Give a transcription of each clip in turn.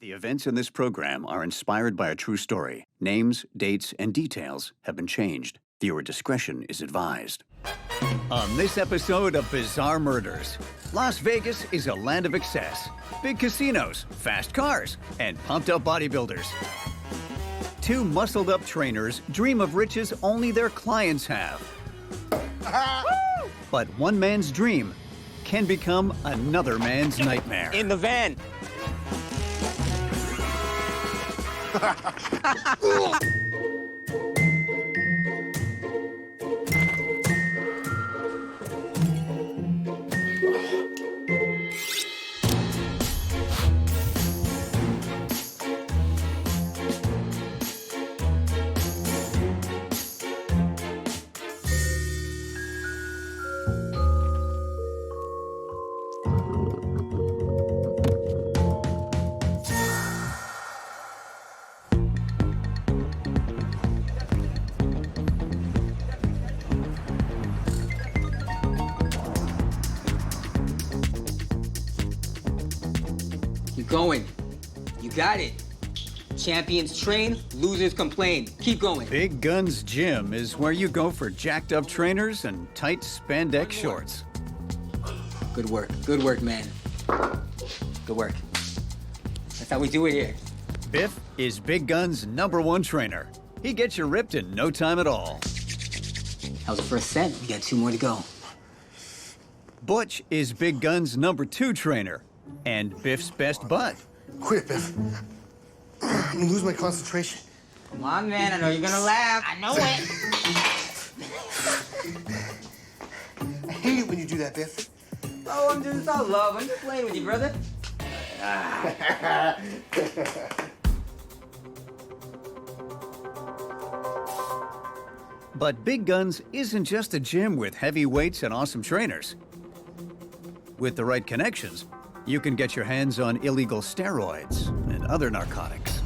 The events in this program are inspired by a true story. Names, dates, and details have been changed. Viewer discretion is advised. On this episode of Bizarre Murders, Las Vegas is a land of excess. Big casinos, fast cars, and pumped-up bodybuilders. Two muscled-up trainers dream of riches only their clients have. But one man's dream can become another man's nightmare. In the van. Keep going. You got it. Champions train, losers complain. Keep going. Big Guns Gym is where you go for jacked-up trainers and tight spandex shorts. Good work. Good work, man. Good work. That's how we do it here. Biff is Big Gun's #1 trainer. He gets you ripped in no time at all. That was the first set. We got 2 more to go. Butch is Big Gun's #2 trainer and Biff's best bud. Quit, Biff. I'm gonna lose my concentration. Come on, man. I know you're gonna laugh. I know it. I hate it when you do that, Biff. Oh, I'm doing this all love. I'm just playing with you, brother. But Big Guns isn't just a gym with heavy weights and awesome trainers. With the right connections, you can get your hands on illegal steroids and other narcotics.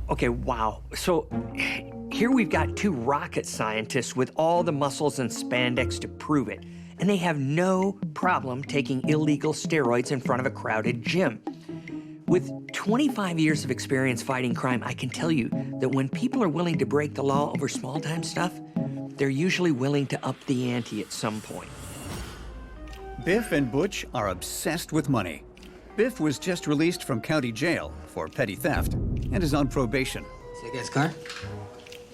Okay, wow. So here we've got 2 rocket scientists with all the muscles and spandex to prove it, and they have no problem taking illegal steroids in front of a crowded gym. With 25 years of experience fighting crime, I can tell you that when people are willing to break the law over small-time stuff, they're usually willing to up the ante at some point. Biff and Butch are obsessed with money. Biff was just released from county jail for petty theft and is on probation. See that guy's car?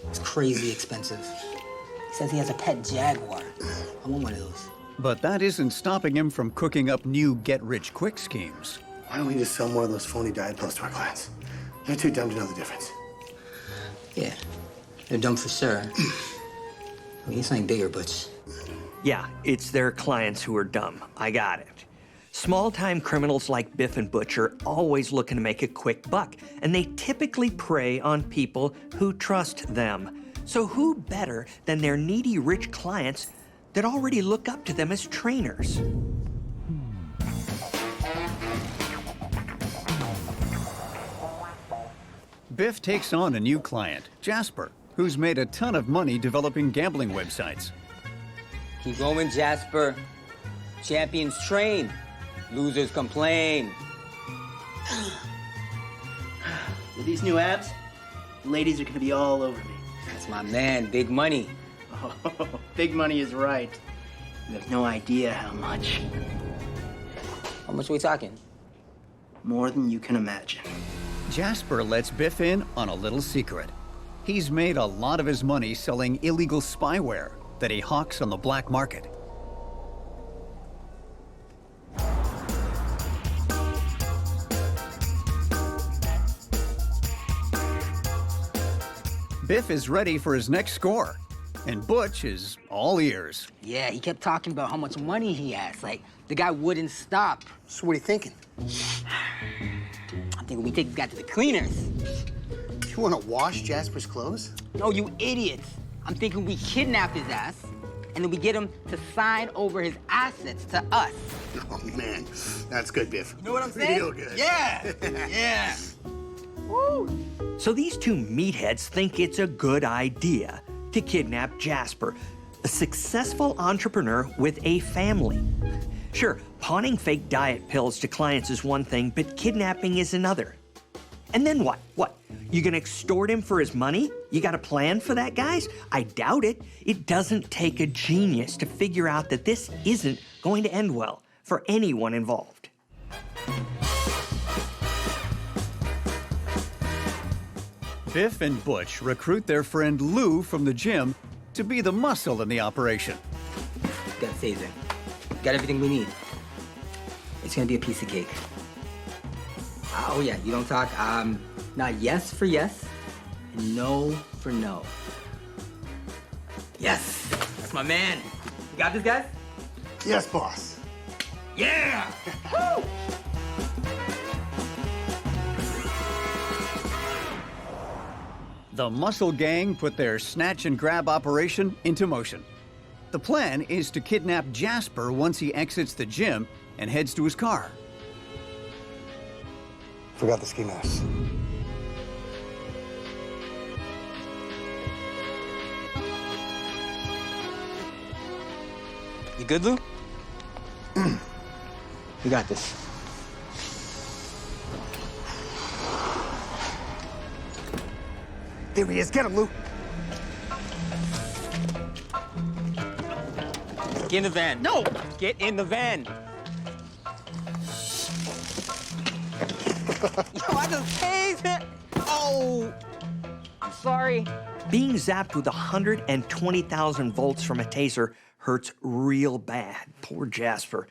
It's crazy expensive. He says he has a pet Jaguar. I want one of those. But that isn't stopping him from cooking up new get-rich-quick schemes. Why don't we just sell more of those phony diet pills to our clients? They're too dumb to know the difference. Yeah, they're dumb for sure. We need something bigger, Butch. Yeah, it's their clients who are dumb. I got it. Small-time criminals like Biff and Butch are always looking to make a quick buck, and they typically prey on people who trust them. So who better than their needy rich clients that already look up to them as trainers? Biff takes on a new client, Jasper, who's made a ton of money developing gambling websites. Keep going, Jasper. Champions train, losers complain. With these new apps, ladies are gonna be all over me. That's my man, big money. Oh, big money is right. You have no idea how much. How much are we talking? More than you can imagine. Jasper lets Biff in on a little secret. He's made a lot of his money selling illegal spyware that he hawks on the black market. Biff is ready for his next score, and Butch is all ears. Yeah, he kept talking about how much money he has. Like, the guy wouldn't stop. So what are you thinking? I'm thinking we take this guy to the cleaners. You want to wash Jasper's clothes? No, you idiots. I'm thinking we kidnap his ass, and then we get him to sign over his assets to us. Oh, man. That's good, Biff. You know what I'm saying? Real good. Yeah, yeah. Woo. So these 2 meatheads think it's a good idea to kidnap Jasper, a successful entrepreneur with a family. Sure, pawning fake diet pills to clients is one thing, but kidnapping is another. And then what? What? You gonna extort him for his money? You got a plan for that, guys? I doubt it. It doesn't take a genius to figure out that this isn't going to end well for anyone involved. Biff and Butch recruit their friend Lou from the gym to be the muscle in the operation. Got Caesar. Got everything we need. It's gonna be a piece of cake. Oh yeah, you don't talk. Not yes for yes, and no for no. Yes, that's my man. You got this, guys? Yes, boss. Yeah! Woo! The Muscle Gang put their snatch and grab operation into motion. The plan is to kidnap Jasper once he exits the gym and heads to his car. Forgot the ski mask. You good, Lou? We got this. There he is. Get him, Lou. Get in the van. No! Get in the van. Yo, I just tased it. Oh! I'm sorry. Being zapped with 120,000 volts from a taser hurts real bad. Poor Jasper.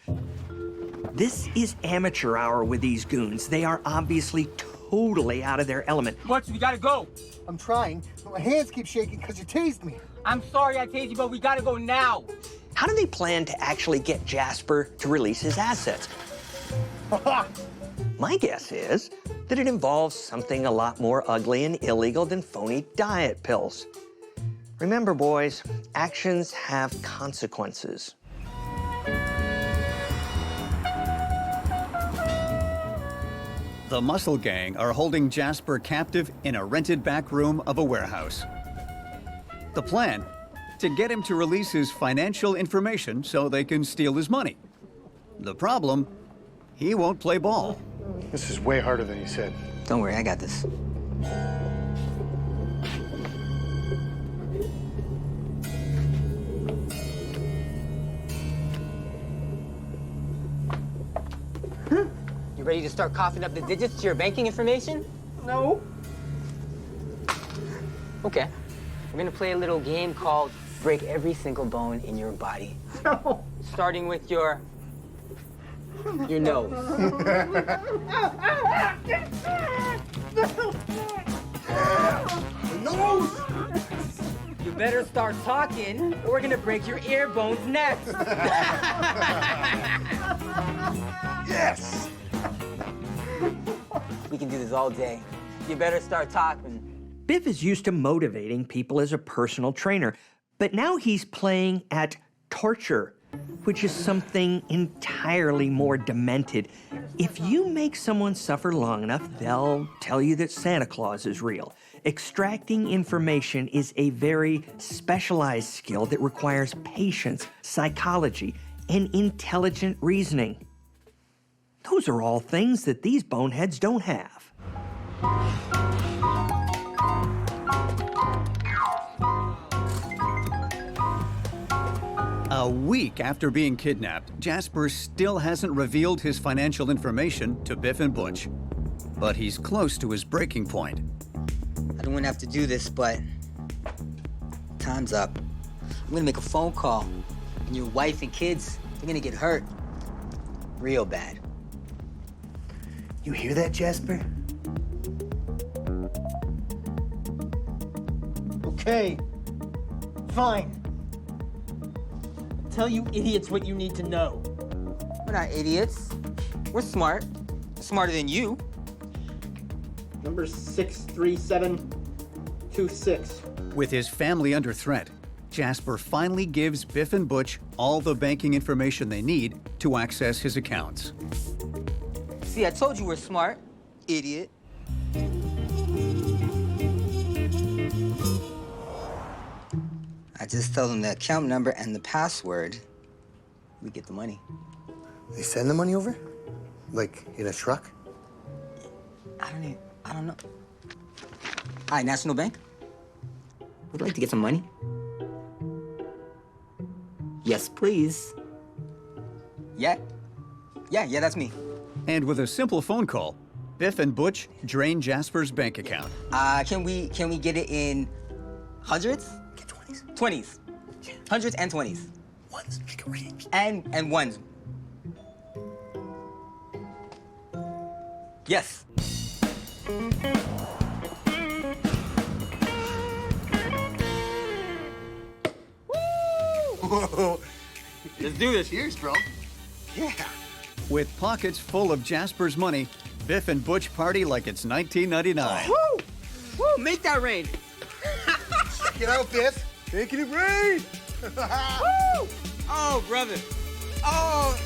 This is amateur hour with these goons. They are obviously totally out of their element. Butch, we gotta go. I'm trying, but my hands keep shaking because you tased me. I'm sorry I tased you, but we gotta go now. How do they plan to actually get Jasper to release his assets? My guess is that it involves something a lot more ugly and illegal than phony diet pills. Remember, boys, actions have consequences. The Muscle Gang are holding Jasper captive in a rented back room of a warehouse. The plan? To get him to release his financial information so they can steal his money. The problem? He won't play ball. This is way harder than you said. Don't worry, I got this. You ready to start coughing up the digits to your banking information? No. Okay. We're gonna play a little game called Break Every Single Bone in Your Body. No. Starting with your nose. Nose! You better start talking, or we're gonna break your ear bones next. Yes! We can do this all day. You better start talking. Biff is used to motivating people as a personal trainer, but now he's playing at torture, which is something entirely more demented. If you make someone suffer long enough, they'll tell you that Santa Claus is real. Extracting information is a very specialized skill that requires patience, psychology, and intelligent reasoning. Those are all things that these boneheads don't have. A week after being kidnapped, Jasper still hasn't revealed his financial information to Biff and Butch. But he's close to his breaking point. I don't want to have to do this, but time's up. I'm gonna make a phone call, and your wife and kids, they're gonna get hurt real bad. You hear that, Jasper? Okay. Fine. Tell you idiots what you need to know. We're not idiots. We're smart. Smarter than you. Number 63726. With his family under threat, Jasper finally gives Biff and Butch all the banking information they need to access his accounts. See, I told you we're smart, idiot. I just tell them the account number and the password. We get the money. They send the money over? Like, in a truck? I don't know. Hi, National Bank? Would you like to get some money? Yes, please. Yeah, that's me. And with a simple phone call, Biff and Butch drain Jasper's bank account. Can we get it in hundreds? Get 20s. 20s. Hundreds and 20s. Ones, make a range. And ones. Yes. Whoa. Let's do this. Cheers, bro. Yeah. With pockets full of Jasper's money, Biff and Butch party like it's 1999. Woo! Woo! Make that rain. Get out, Biff. Making it rain. Woo! Oh, brother. Oh.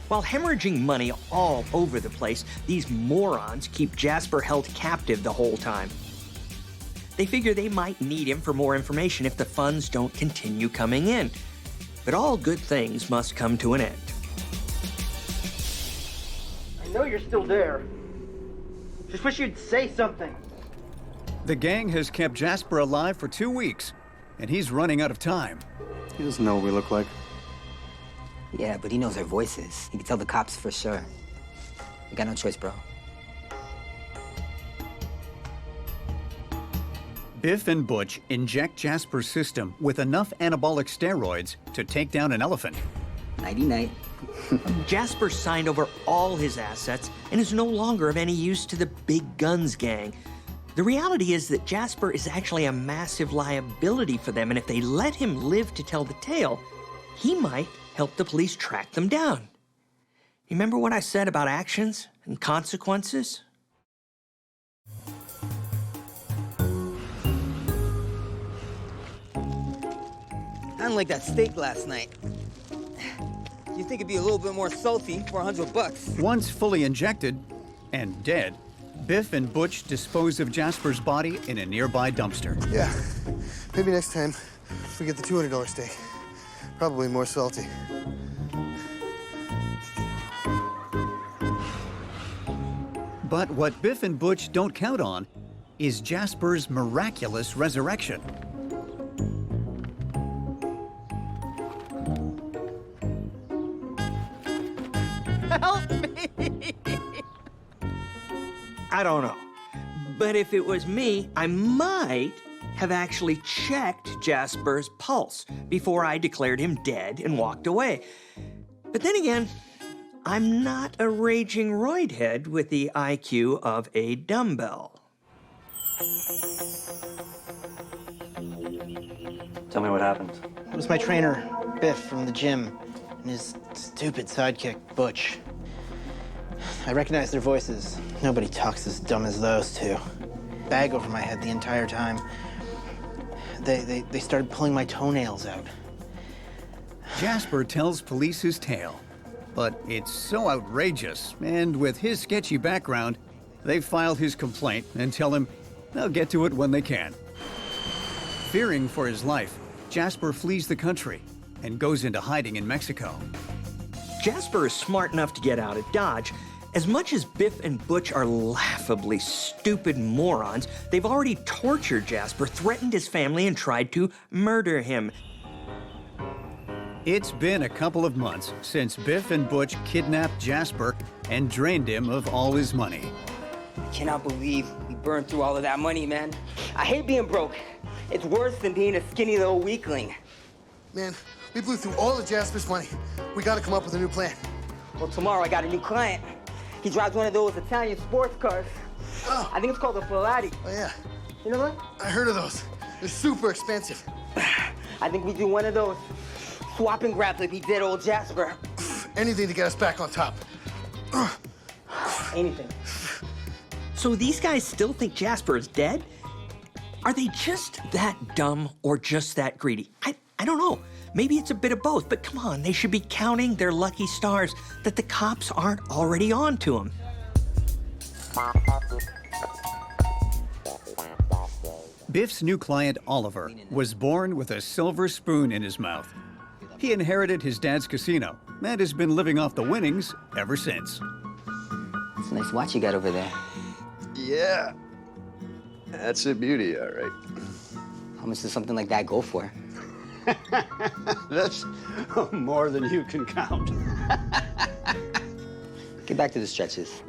While hemorrhaging money all over the place, these morons keep Jasper held captive the whole time. They figure they might need him for more information if the funds don't continue coming in. But all good things must come to an end. I know you're still there. Just wish you'd say something. The gang has kept Jasper alive for 2 weeks, and he's running out of time. He doesn't know what we look like. Yeah, but he knows our voices. He can tell the cops for sure. We got no choice, bro. Biff and Butch inject Jasper's system with enough anabolic steroids to take down an elephant. Nighty-night. Jasper signed over all his assets and is no longer of any use to the Big Guns gang. The reality is that Jasper is actually a massive liability for them, and if they let him live to tell the tale, he might help the police track them down. Remember what I said about actions and consequences? I didn't like that steak last night. You think it'd be a little bit more salty for $100? Once fully injected and dead, Biff and Butch dispose of Jasper's body in a nearby dumpster. Yeah. Maybe next time we get the $200 steak. Probably more salty. But what Biff and Butch don't count on is Jasper's miraculous resurrection. Help me! I don't know. But if it was me, I might have actually checked Jasper's pulse before I declared him dead and walked away. But then again, I'm not a raging roidhead with the IQ of a dumbbell. Tell me what happened. It was my trainer, Biff, from the gym, and his stupid sidekick, Butch. I recognize their voices. Nobody talks as dumb as those two. Bag over my head the entire time. They started pulling my toenails out. Jasper tells police his tale, but it's so outrageous, and with his sketchy background, they file his complaint and tell him they'll get to it when they can. Fearing for his life, Jasper flees the country and goes into hiding in Mexico. Jasper is smart enough to get out of Dodge. As much as Biff and Butch are laughably stupid morons, they've already tortured Jasper, threatened his family, and tried to murder him. It's been a couple of months since Biff and Butch kidnapped Jasper and drained him of all his money. I cannot believe we burned through all of that money, man. I hate being broke. It's worse than being a skinny little weakling. Man, we blew through all of Jasper's money. We gotta come up with a new plan. Well, tomorrow I got a new client. He drives one of those Italian sports cars. Oh. I think it's called a Ferrari. Oh, yeah. You know what? I heard of those. They're super expensive. I think we do one of those. Swap and grab like we did old Jasper. Anything to get us back on top. Anything. So these guys still think Jasper is dead? Are they just that dumb or just that greedy? I don't know. Maybe it's a bit of both, but come on, they should be counting their lucky stars that the cops aren't already on to them. Biff's new client, Oliver, was born with a silver spoon in his mouth. He inherited his dad's casino and has been living off the winnings ever since. It's a nice watch you got over there. Yeah. That's a beauty, all right. How much does something like that go for? That's more than you can count. Get back to the stretches.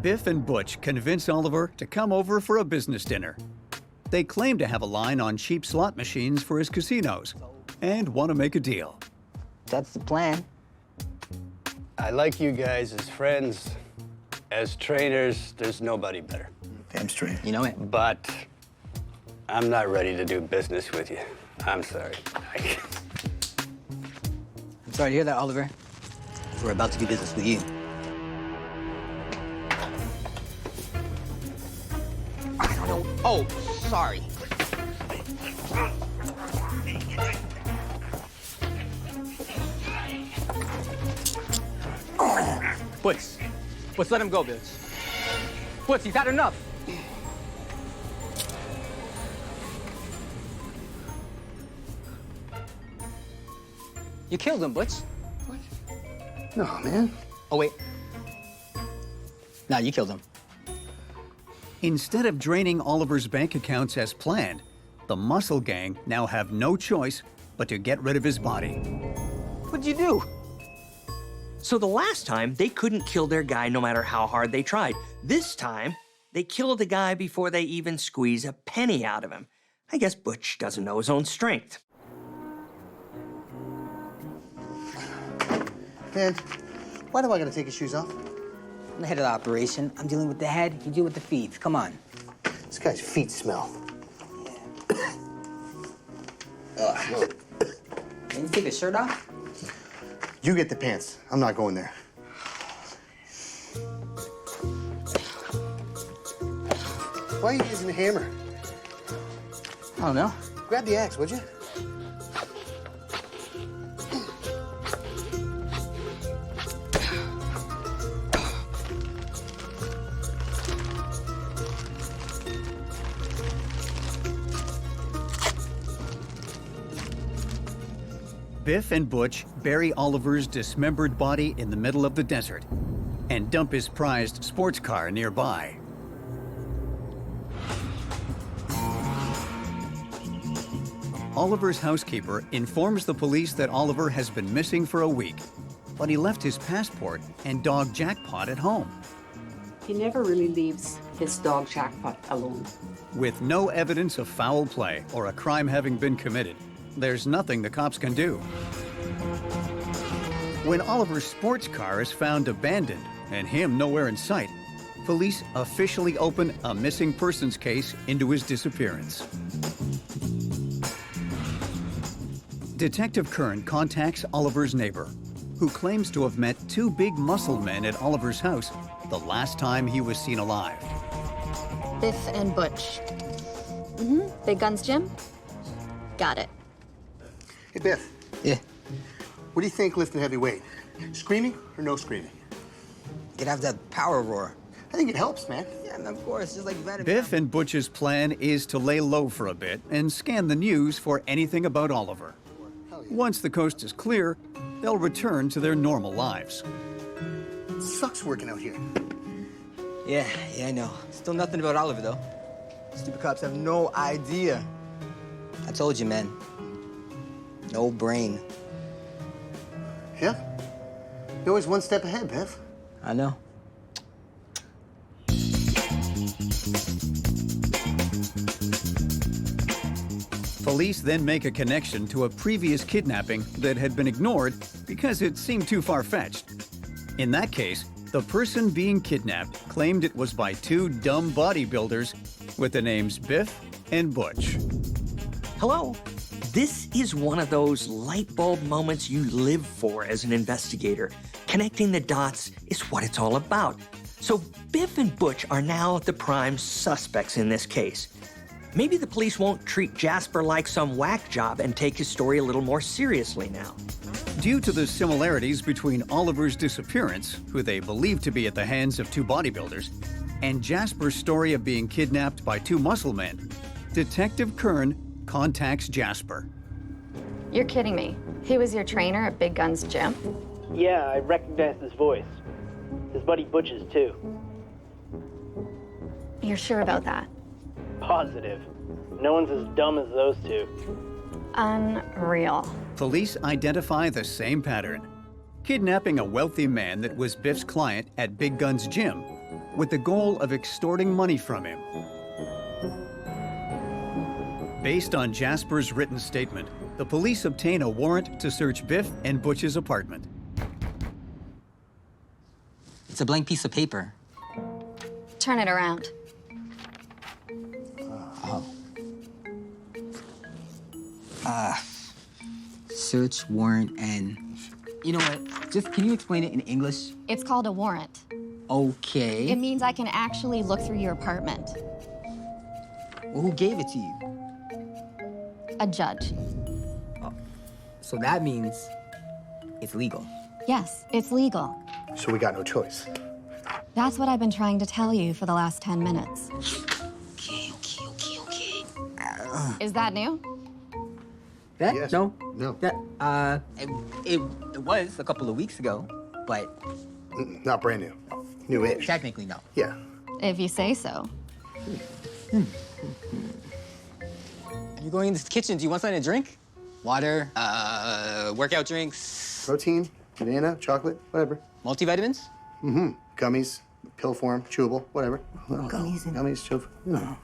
Biff and Butch convince Oliver to come over for a business dinner. They claim to have a line on cheap slot machines for his casinos and want to make a deal. That's the plan. I like you guys as friends. As trainers, there's nobody better. Damn straight. You know it. But I'm not ready to do business with you. I'm sorry. I'm sorry to hear that, Oliver. We're about to do business with you. I don't know. Oh, sorry. Let's let him go, bitch. Butch, you've had enough. You killed him, Butch. No, man. Oh, wait. No, you killed him. Instead of draining Oliver's bank accounts as planned, the Muscle Gang now have no choice but to get rid of his body. What'd you do? So the last time, they couldn't kill their guy no matter how hard they tried. This time, they killed the guy before they even squeeze a penny out of him. I guess Butch doesn't know his own strength. Man, why do I gotta take his shoes off? I'm the head of the operation. I'm dealing with the head. You deal with the feet. Come on. This guy's feet smell. Can you take his shirt off? You get the pants. I'm not going there. Why are you using the hammer? I don't know. Grab the axe, would you? Biff and Butch bury Oliver's dismembered body in the middle of the desert and dump his prized sports car nearby. Oliver's housekeeper informs the police that Oliver has been missing for a week, but he left his passport and dog Jackpot at home. He never really leaves his dog Jackpot alone. With no evidence of foul play or a crime having been committed, there's nothing the cops can do. When Oliver's sports car is found abandoned and him nowhere in sight, police officially open a missing persons case into his disappearance. Detective Kern contacts Oliver's neighbor, who claims to have met two big muscled men at Oliver's house the last time he was seen alive. Biff and Butch. Big Guns Jim? Got it. Hey, Biff. Yeah. What do you think lifting heavy weight? Screaming or no screaming? You'd have that power roar. I think it helps, man. Yeah, and of course, just like venom. Biff and Butch's plan is to lay low for a bit and scan the news for anything about Oliver. Once the coast is clear, they'll return to their normal lives. It sucks working out here. Yeah, I know. Still nothing about Oliver, though. Stupid cops have no idea. I told you, man. No brain. Yeah? You're always one step ahead, Biff. I know. Police then make a connection to a previous kidnapping that had been ignored because it seemed too far-fetched. In that case, the person being kidnapped claimed it was by two dumb bodybuilders with the names Biff and Butch. Hello? This is one of those light bulb moments you live for as an investigator. Connecting the dots is what it's all about. So Biff and Butch are now the prime suspects in this case. Maybe the police won't treat Jasper like some whack job and take his story a little more seriously now. Due to the similarities between Oliver's disappearance, who they believe to be at the hands of two bodybuilders, and Jasper's story of being kidnapped by two muscle men, Detective Kern contacts Jasper. You're kidding me. He was your trainer at Big Gun's gym? Yeah, I recognized his voice. His buddy Butch's too. You're sure about that? Positive. No one's as dumb as those two. Unreal. Police identify the same pattern: kidnapping a wealthy man that was Biff's client at Big Gun's gym with the goal of extorting money from him. Based on Jasper's written statement, the police obtain a warrant to search Biff and Butch's apartment. It's a blank piece of paper. Turn it around. Search warrant and... You know what? Just, can you explain it in English? It's called a warrant. Okay. It means I can actually look through your apartment. Well, who gave it to you? A judge. So that means it's legal. Yes, it's legal. So we got no choice. That's what I've been trying to tell you for the last 10 minutes. Okay. Is that new? That? Yes. No. No. That, it was a couple of weeks ago, but Not brand new. New-ish. technically no. Yeah. If you say so. You're going into the kitchen. Do you want something to drink? Water, workout drinks, Protein, banana, chocolate, whatever. multivitamins? Mm-hmm. Gummies, pill form, chewable, whatever. Gummies and- Gummies, chewable. No.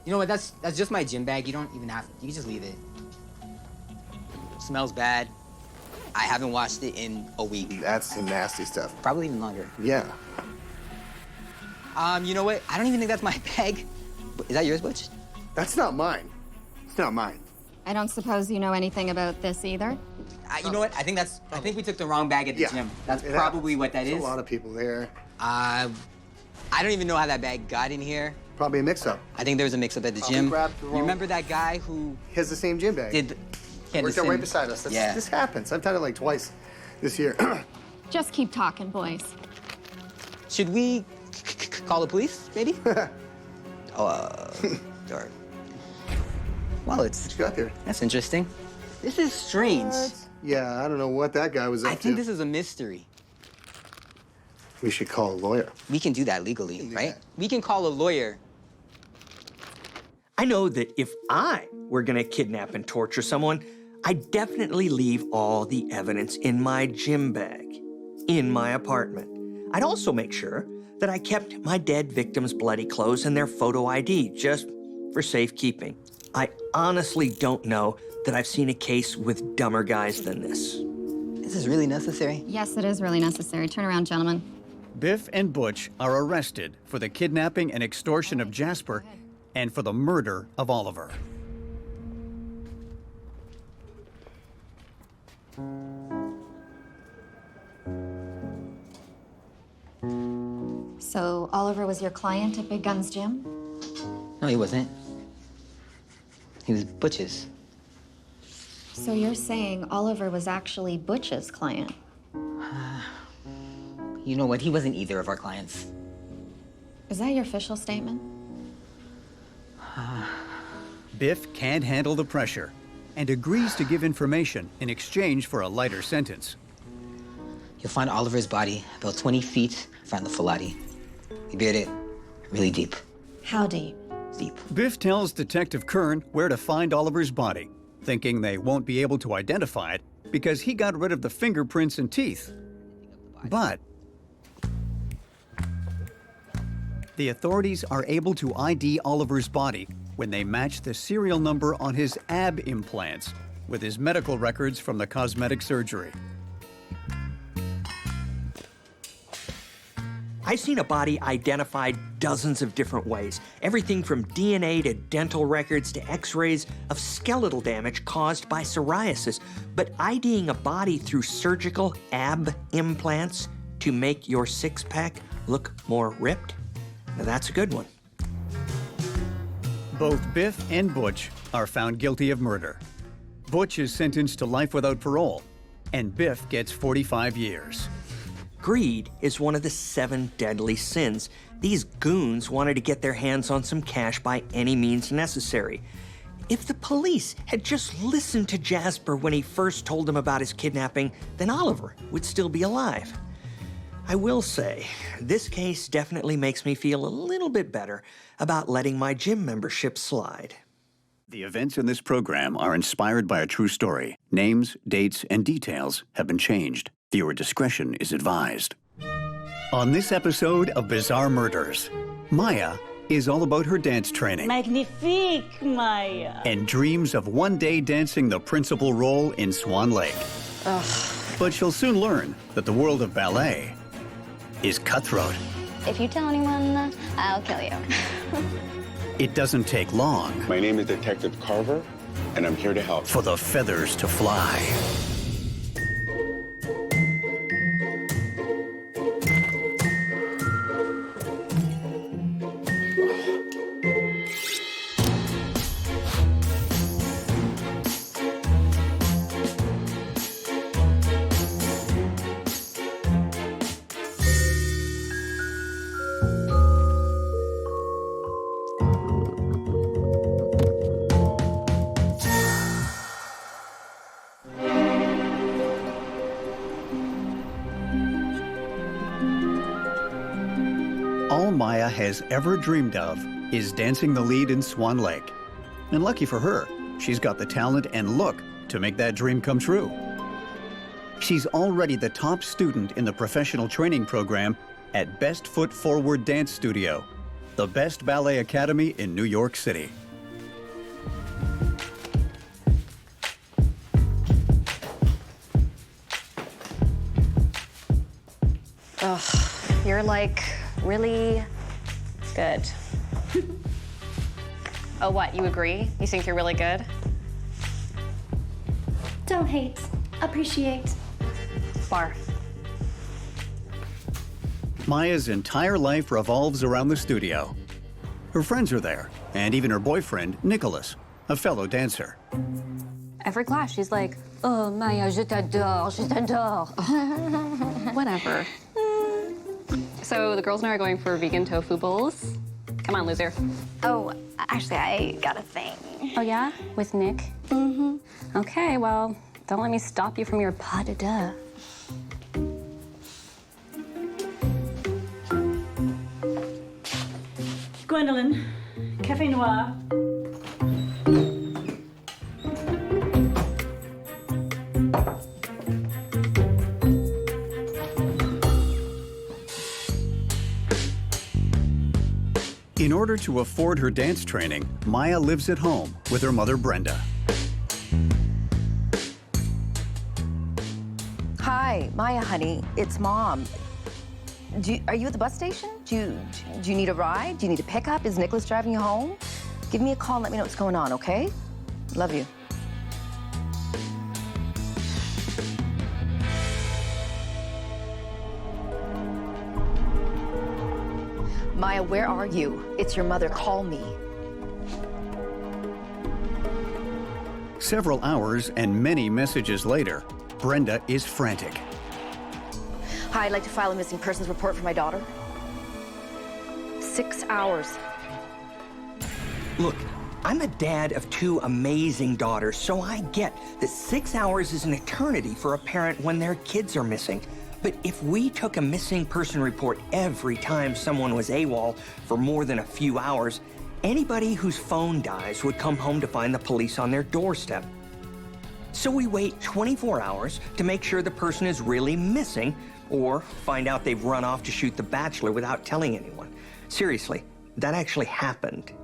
You know what? That's just my gym bag. You don't even have. You can just leave it. Smells bad. I haven't washed it in a week. That's some nasty stuff. Probably even longer. Yeah. You know what? I don't even think that's my bag. Is that yours, Butch? That's not mine. It's not mine. I don't suppose you know anything about this either? You know what? I think we took the wrong bag at the Yeah. gym. That's It probably happens. what that There's is. a lot of people there. I don't even know how that bag got in here. Probably a mix-up. I think there was a mix-up at the Probably gym. grabbed the You wrong- remember that guy who He has the same gym bag. did? He had Worked the out right same- beside us. Yeah. This happens. I've done it like twice this year. Just keep talking, boys. Should we call the police, maybe? Or wallets. What you got there? That's interesting. This is strange. Yeah, I don't know what that guy was up I to. think this is a mystery. We should call a lawyer. We can do that legally, do right? that. We can call a lawyer. I know that if I were gonna kidnap and torture someone, I'd definitely leave all the evidence in my gym bag, in my apartment. I'd also make sure that I kept my dead victims' bloody clothes and their photo ID, just for safekeeping. I honestly don't know that I've seen a case with dumber guys than this. This is really necessary. Yes, it is really necessary. Turn around, gentlemen. Biff and Butch are arrested for the kidnapping and extortion of Jasper and for the murder of Oliver. So Oliver was your client at Big Gun's gym? No, he wasn't. He was Butch's. So you're saying Oliver was actually Butch's client? You know what? He wasn't either of our clients. Is that your official statement? Biff can't handle the pressure and agrees to give information in exchange for a lighter sentence. You'll find Oliver's body about 20 feet from the Filati. He buried it really deep. How deep? Deep. Biff tells Detective Kern where to find Oliver's body, thinking they won't be able to identify it because he got rid of the fingerprints and teeth. But the authorities are able to ID Oliver's body when they match the serial number on his ab implants with his medical records from the cosmetic surgery. I've seen a body identified dozens of different ways. Everything from DNA to dental records to x-rays of skeletal damage caused by psoriasis. But IDing a body through surgical ab implants to make your six-pack look more ripped? Now that's a good one. Both Biff and Butch are found guilty of murder. Butch is sentenced to life without parole, and Biff gets 45 years. Greed is one of the 7 deadly sins. These goons wanted to get their hands on some cash by any means necessary. If the police had just listened to Jasper when he first told them about his kidnapping, then Oliver would still be alive. I will say, this case definitely makes me feel a little bit better about letting my gym membership slide. The events in this program are inspired by a true story. Names, dates, and details have been changed. Viewer discretion is advised. On this episode of Bizarre Murders, Maya is all about her dance training. Magnifique, Maya. And dreams of one day dancing the principal role in Swan Lake. But she'll soon learn that the world of ballet is cutthroat. If you tell anyone, I'll kill you. It doesn't take long. My name is Detective Carver, and I'm here to help. For the feathers to fly. All Maya has ever dreamed of is dancing the lead in Swan Lake. And lucky for her, she's got the talent and look to make that dream come true. She's already the top student in the professional training program at Best Foot Forward Dance Studio, the best ballet academy in New York City. Ugh, you're like really good. Oh, what? You agree? You think you're really good? Don't hate, appreciate. Barf. Maya's entire life revolves around the studio. Her friends are there, and even her boyfriend, Nicholas, a fellow dancer. Every class, she's like, oh, Maya, je t'adore, je t'adore. Whatever. So the girls and I are going for vegan tofu bowls. Come on, loser. Oh, actually, I got a thing. Oh, yeah? With Nick? Mm-hmm. Okay, well, don't let me stop you from your pas de deux. Gwendolyn, Cafe Noir. In order to afford her dance training, Maya lives at home with her mother, Brenda. Hi, Maya, honey. It's Mom. Are you at the bus station? Do you need a ride? Do you need a pickup? Is Nicholas driving you home? Give me a call and let me know what's going on, okay? Love you. Maya, where are you? It's your mother. Call me. Several hours and many messages later, Brenda is frantic. Hi, I'd like to file a missing persons report for my daughter. 6 hours. Look, I'm a dad of 2 amazing daughters, so I get that 6 hours is an eternity for a parent when their kids are missing. But if we took a missing person report every time someone was AWOL for more than a few hours, anybody whose phone dies would come home to find the police on their doorstep. So we wait 24 hours to make sure the person is really missing, or find out they've run off to shoot The Bachelor without telling anyone. Seriously, that actually happened.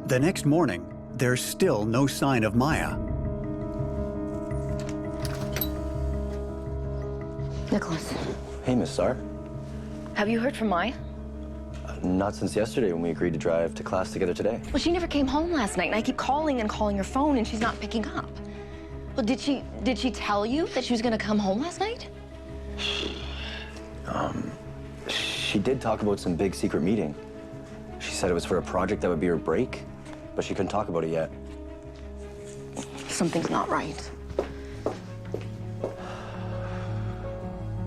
The next morning, there's still no sign of Maya. Nicholas, Hey, Miss Sar. have you heard from Maya? Not since yesterday when we agreed to drive to class together today. Well, she never came home last night, and I keep calling and calling her phone, and she's not picking up. Well, did she tell you that she was gonna come home last night? She did talk about some big secret meeting. She said it was for a project that would be her break. but she couldn't talk about it yet. Something's not right.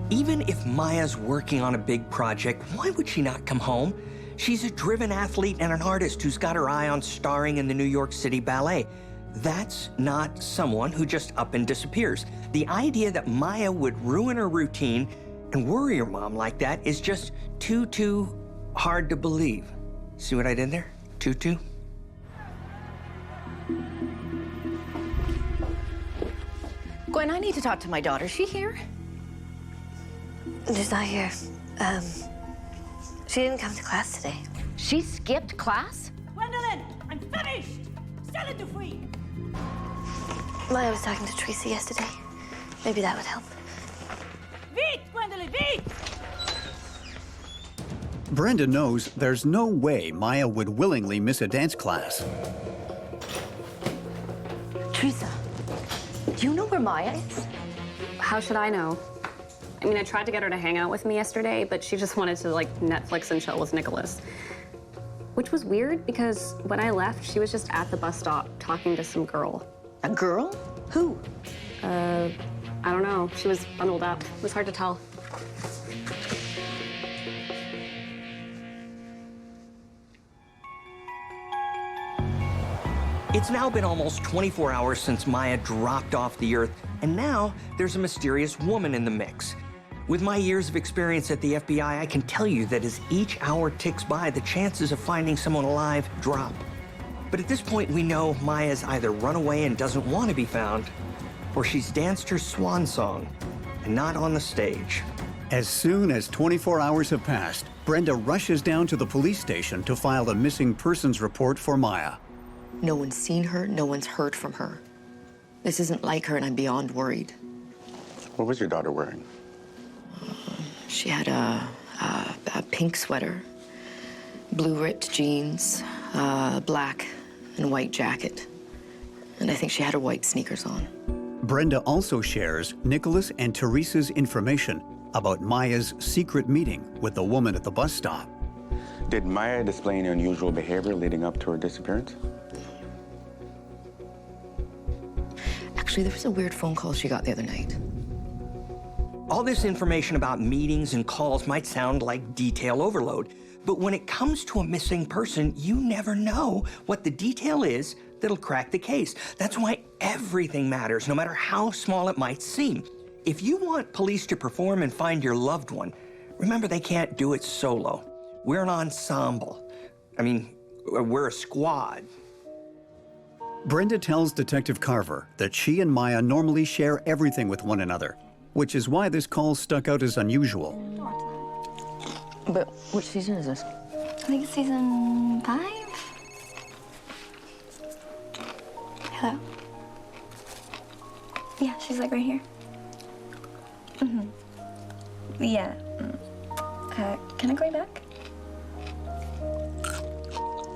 Even if Maya's working on a big project, why would she not come home? She's a driven athlete and an artist who's got her eye on starring in the New York City Ballet. That's not someone who just up and disappears. The idea that Maya would ruin her routine and worry her mom like that is just too hard to believe. See what I did there? Too? Gwen, I need to talk to my daughter. Is she here? She's not here. She didn't come to class today. She skipped class? Gwendolyn, I'm finished. Sell it to free. Maya was talking to Teresa yesterday. Maybe that would help. Vite, Gwendolyn, vite! Brenda knows there's no way Maya would willingly miss a dance class. Teresa, do you know where Maya is? How should I know? I mean, I tried to get her to hang out with me yesterday, but she just wanted to, like, Netflix and chill with Nicholas. Which was weird, because when I left, she was just at the bus stop talking to some girl. A girl? Who? I don't know. She was bundled up. It was hard to tell. It's now been almost 24 hours since Maya dropped off the earth, and now there's a mysterious woman in the mix. With my years of experience at the FBI, I can tell you that as each hour ticks by, the chances of finding someone alive drop. But at this point, we know Maya's either run away and doesn't want to be found, or she's danced her swan song, and not on the stage. As soon as 24 hours have passed, Brenda rushes down to the police station to file a missing persons report for Maya. No one's seen her, no one's heard from her. This isn't like her, and I'm beyond worried. What was your daughter wearing? She had a pink sweater, blue ripped jeans, black and white jacket. And I think she had her white sneakers on. Brenda also shares Nicholas and Teresa's information about Maya's secret meeting with the woman at the bus stop. Did Maya display any unusual behavior leading up to her disappearance? Actually, there was a weird phone call she got the other night. All this information about meetings and calls might sound like detail overload, but when it comes to a missing person, you never know what the detail is that'll crack the case. That's why everything matters, no matter how small it might seem. If you want police to perform and find your loved one, remember they can't do it solo. We're an ensemble. I mean, we're a squad. Brenda tells Detective Carver that she and Maya normally share everything with one another, which is why this call stuck out as unusual. But which season is this? I think it's season 5. Hello? Yeah, she's like right here. Yeah. Can I call you back?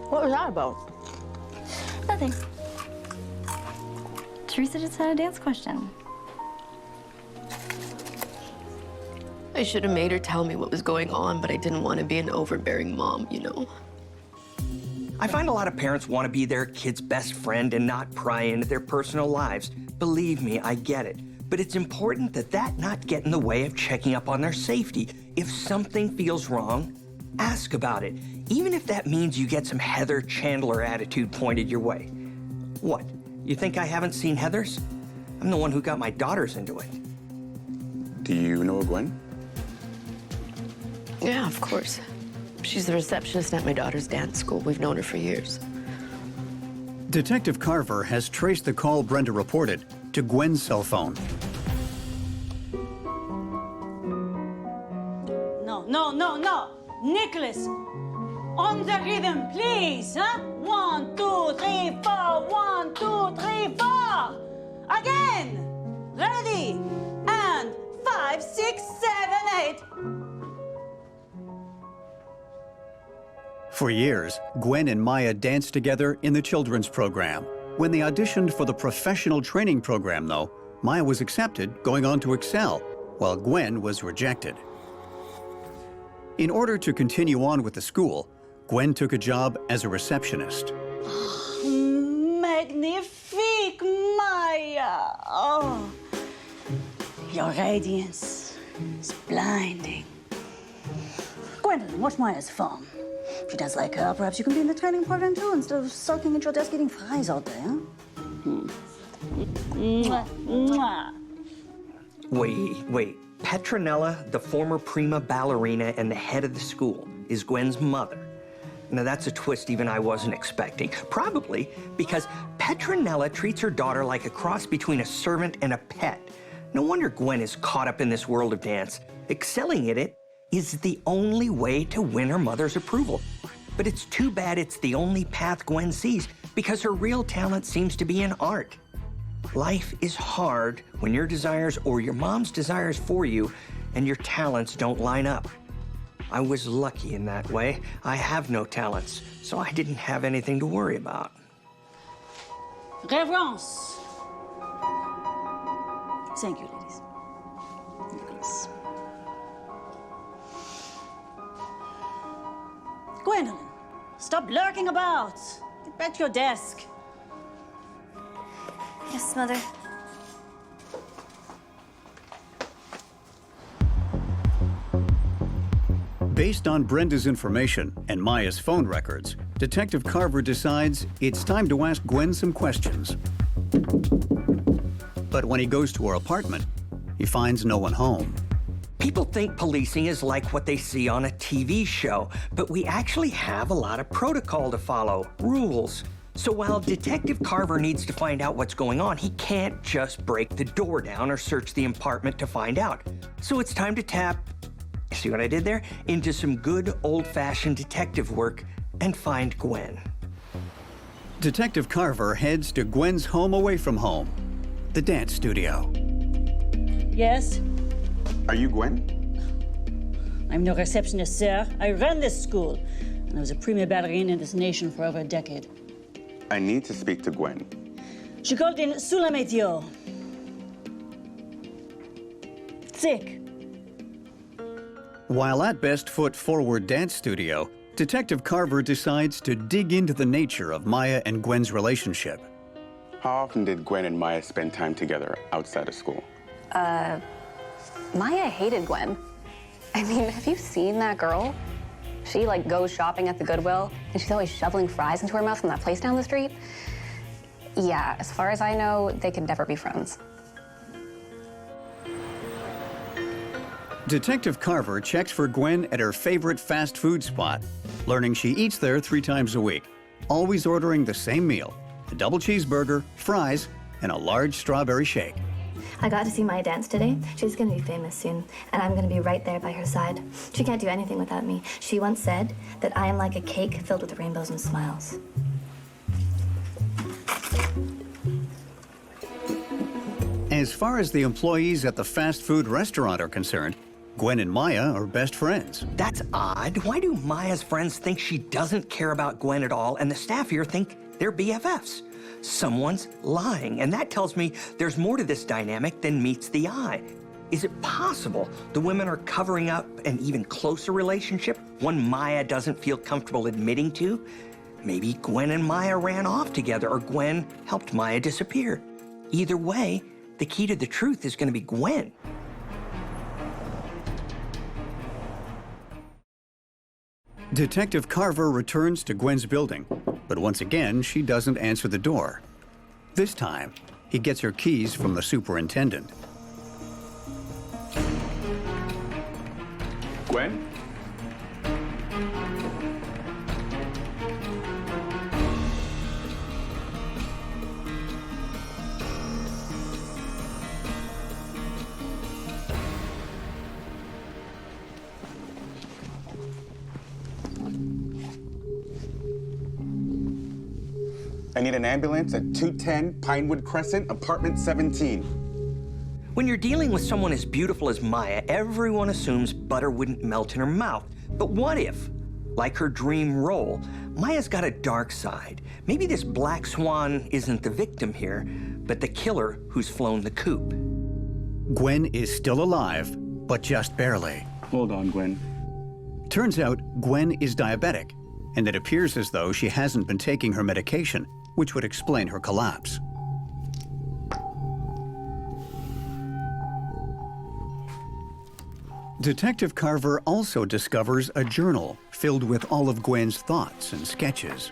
What was that about? Nothing. Teresa just had a dance question. I should have made her tell me what was going on, but I didn't want to be an overbearing mom, you know? I find a lot of parents want to be their kid's best friend and not pry into their personal lives. Believe me, I get it. But it's important that that not get in the way of checking up on their safety. If something feels wrong, ask about it, even if that means you get some Heather Chandler attitude pointed your way. What, you think I haven't seen Heather's? I'm the one who got my daughters into it. Do you know Gwen? Yeah, of course. She's the receptionist at my daughter's dance school. We've known her for years. Detective Carver has traced the call Brenda reported to Gwen's cell phone. No. Nicholas, on the rhythm, please, huh? 1, 2, 3, 4. 1, 2, 3, 4. Again. Ready. And 5, 6, 7, 8. For years, Gwen and Maya danced together in the children's program. When they auditioned for the professional training program, though, Maya was accepted, going on to excel, while Gwen was rejected. In order to continue on with the school, Gwen took a job as a receptionist. magnifique, Maya. Oh, your radiance is blinding. Gwendolyn, watch Maya's phone. If she does like her, perhaps you can be in the training program too, instead of sulking at your desk eating fries all day, huh? Mwah, mwah. Wait. Petronella, the former prima ballerina and the head of the school, is Gwen's mother. Now that's a twist even I wasn't expecting. Probably because Petronella treats her daughter like a cross between a servant and a pet. No wonder Gwen is caught up in this world of dance. Excelling at it is the only way to win her mother's approval. But it's too bad it's the only path Gwen sees, because her real talent seems to be in art. Life is hard when your desires or your mom's desires for you and your talents don't line up. I was lucky in that way. I have no talents, so I didn't have anything to worry about. Reverence. Thank you, ladies. Nicholas. Gwendolyn, stop lurking about. Get back to your desk. Yes, Mother. Based on Brenda's information and Maya's phone records, Detective Carver decides it's time to ask Gwen some questions. But when he goes to her apartment, he finds no one home. People think policing is like what they see on a TV show, but we actually have a lot of protocol to follow, rules. So while Detective Carver needs to find out what's going on, he can't just break the door down or search the apartment to find out. So it's time to tap, see what I did there? Into some good old-fashioned detective work and find Gwen. Detective Carver heads to Gwen's home away from home, the dance studio. Yes? Are you Gwen? I'm no receptionist, sir. I run this school, and I was a prima ballerina in this nation for over a decade. I need to speak to Gwen. She called in sous la météo. Sick. While at Best Foot Forward Dance Studio, Detective Carver decides to dig into the nature of Maya and Gwen's relationship. How often did Gwen and Maya spend time together outside of school? Maya hated Gwen. I mean, have you seen that girl? She, like, goes shopping at the Goodwill, and she's always shoveling fries into her mouth from that place down the street. Yeah, as far as I know, they could never be friends. Detective Carver checks for Gwen at her favorite fast food spot, learning she eats there 3 times a week, always ordering the same meal, a double cheeseburger, fries, and a large strawberry shake. I got to see Maya dance today. She's gonna be famous soon, and I'm gonna be right there by her side. She can't do anything without me. She once said that I am like a cake filled with rainbows and smiles. As far as the employees at the fast food restaurant are concerned, Gwen and Maya are best friends. That's odd. Why do Maya's friends think she doesn't care about Gwen at all, and the staff here think they're BFFs? Someone's lying, and that tells me there's more to this dynamic than meets the eye. Is it possible the women are covering up an even closer relationship, one Maya doesn't feel comfortable admitting to? Maybe Gwen and Maya ran off together, or Gwen helped Maya disappear. Either way, the key to the truth is going to be Gwen. Detective Carver returns to Gwen's building, but once again, she doesn't answer the door. This time, he gets her keys from the superintendent. Gwen? I need an ambulance at 210 Pinewood Crescent, apartment 17. When you're dealing with someone as beautiful as Maya, everyone assumes butter wouldn't melt in her mouth. But what if, like her dream role, Maya's got a dark side? Maybe this black swan isn't the victim here, but the killer who's flown the coop. Gwen is still alive, but just barely. Hold on, Gwen. Turns out Gwen is diabetic, and it appears as though she hasn't been taking her medication, which would explain her collapse. Detective Carver also discovers a journal filled with all of Gwen's thoughts and sketches.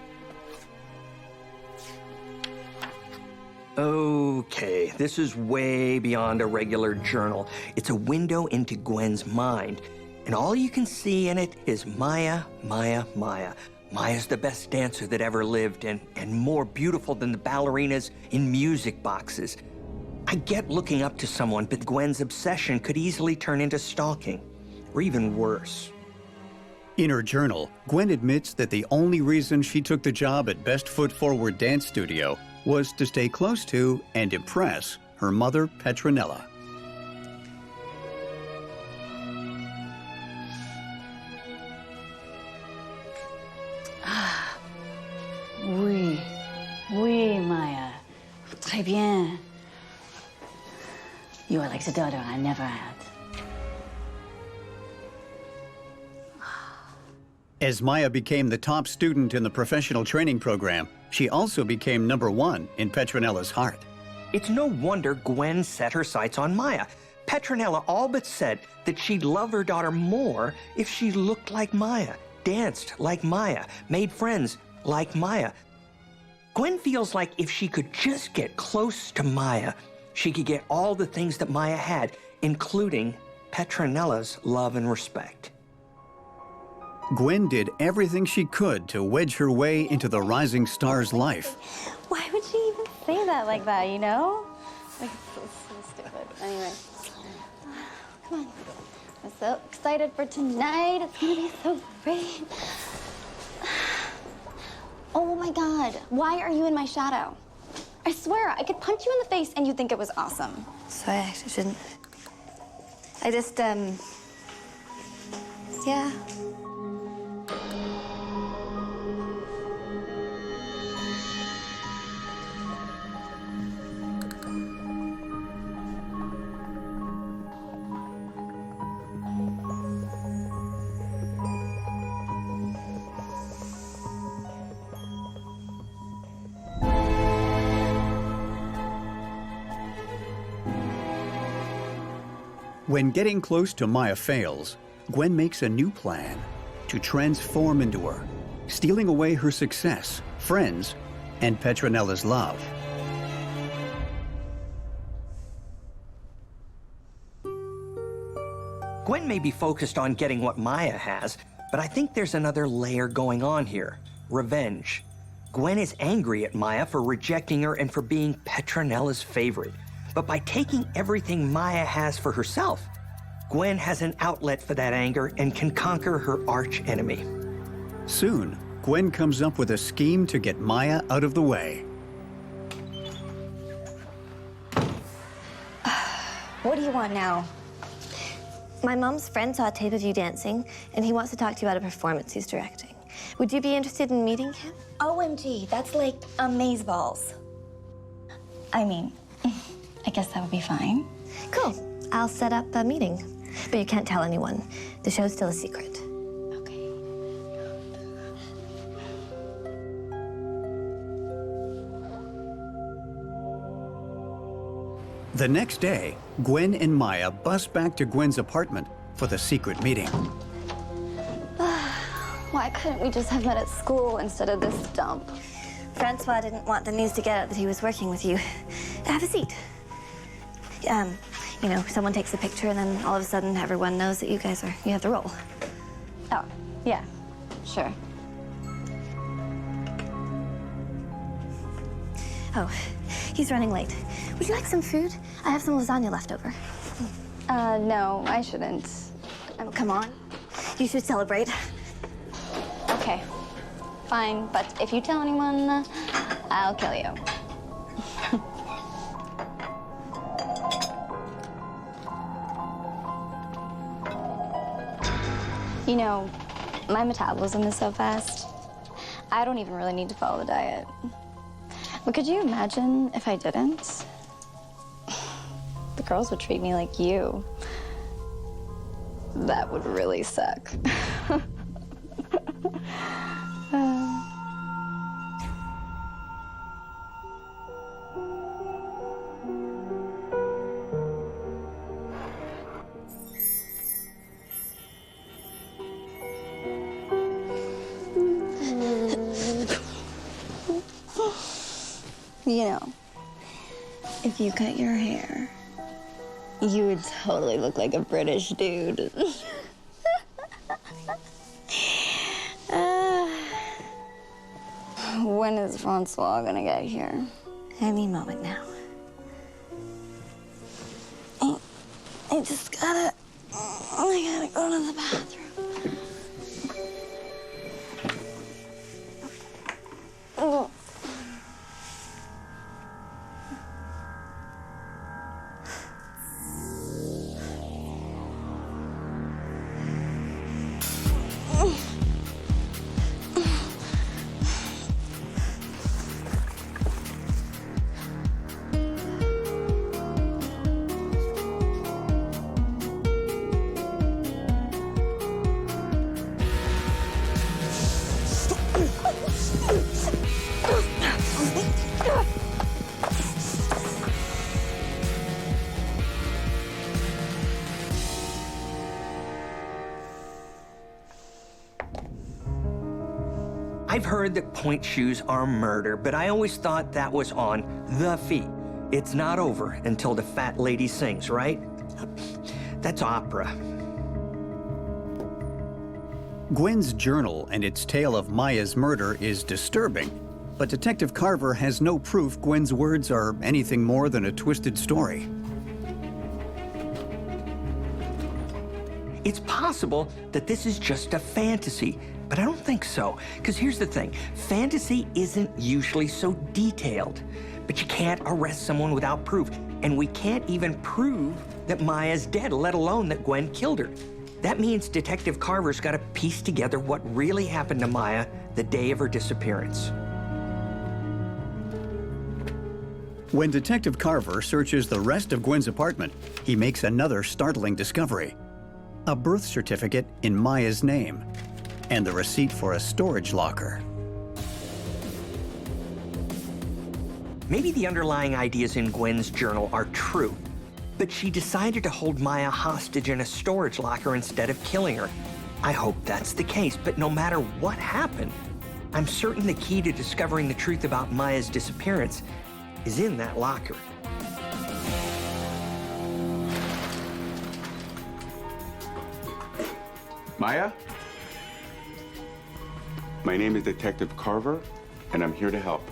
Okay, this is way beyond a regular journal. It's a window into Gwen's mind. And all you can see in it is Maya, Maya, Maya. Maya's the best dancer that ever lived and more beautiful than the ballerinas in music boxes. I get looking up to someone, but Gwen's obsession could easily turn into stalking, or even worse. In her journal, Gwen admits that the only reason she took the job at Best Foot Forward Dance Studio was to stay close to and impress her mother, Petronella. Oui, oui, Maya. Très bien. You are like the daughter I never had. As Maya became the top student in the professional training program, she also became #1 in Petronella's heart. It's no wonder Gwen set her sights on Maya. Petronella all but said that she'd love her daughter more if she looked like Maya, danced like Maya, made friends like Maya. Gwen feels like if she could just get close to Maya, she could get all the things that Maya had, including Petronella's love and respect. Gwen did everything she could to wedge her way into the rising star's life. Why would she even say that like that, you know? Like, it's so stupid. Anyway. Come on. I'm so excited for tonight. It's gonna be so great. Oh my God. Why are you in my shadow? I swear, I could punch you in the face and you'd think it was awesome. So I actually shouldn't. I just, yeah. When getting close to Maya fails, Gwen makes a new plan to transform into her, stealing away her success, friends, and Petronella's love. Gwen may be focused on getting what Maya has, but I think there's another layer going on here. Revenge. Gwen is angry at Maya for rejecting her and for being Petronella's favorite. But by taking everything Maya has for herself, Gwen has an outlet for that anger and can conquer her arch enemy. Soon, Gwen comes up with a scheme to get Maya out of the way. What do you want now? My mom's friend saw a tape of you dancing, and he wants to talk to you about a performance he's directing. Would you be interested in meeting him? OMG, that's like amazeballs. I mean, I guess that would be fine. Cool. I'll set up a meeting. But you can't tell anyone. The show's still a secret. Okay. The next day, Gwen and Maya bus back to Gwen's apartment for the secret meeting. Why couldn't we just have met at school instead of this dump? Francois didn't want the news to get out that he was working with you. Have a seat. You know, someone takes a picture and then all of a sudden everyone knows that you have the role. Oh, yeah, sure. Oh, he's running late. Would you like some food? I have some lasagna left over. No, I shouldn't. Come on. You should celebrate. Okay, fine, but if you tell anyone, I'll kill you. You know, my metabolism is so fast, I don't even really need to follow the diet. But could you imagine if I didn't? The girls would treat me like you. That would really suck. You know, if you cut your hair, you would totally look like a British dude. When is Francois gonna get here? Any moment now. I just gotta go to the bathroom. Oh. I've heard that point shoes are murder, but I always thought that was on the feet. It's not over until the fat lady sings, right? That's opera. Gwen's journal and its tale of Maya's murder is disturbing, but Detective Carver has no proof Gwen's words are anything more than a twisted story. It's possible that this is just a fantasy, but I don't think so. Because here's the thing, fantasy isn't usually so detailed, but you can't arrest someone without proof. And we can't even prove that Maya's dead, let alone that Gwen killed her. That means Detective Carver's got to piece together what really happened to Maya the day of her disappearance. When Detective Carver searches the rest of Gwen's apartment, he makes another startling discovery. A birth certificate in Maya's name, and the receipt for a storage locker. Maybe the underlying ideas in Gwen's journal are true, but she decided to hold Maya hostage in a storage locker instead of killing her. I hope that's the case, but no matter what happened, I'm certain the key to discovering the truth about Maya's disappearance is in that locker. Maya? My name is Detective Carver, and I'm here to help.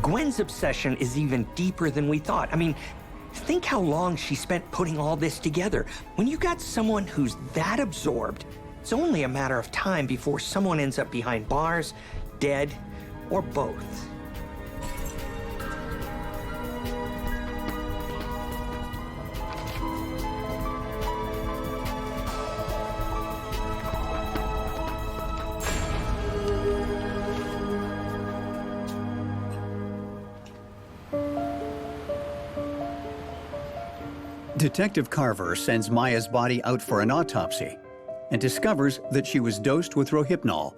Gwen's obsession is even deeper than we thought. I mean, think how long she spent putting all this together. When you got someone who's that absorbed, it's only a matter of time before someone ends up behind bars, dead, or both. Detective Carver sends Maya's body out for an autopsy and discovers that she was dosed with Rohypnol,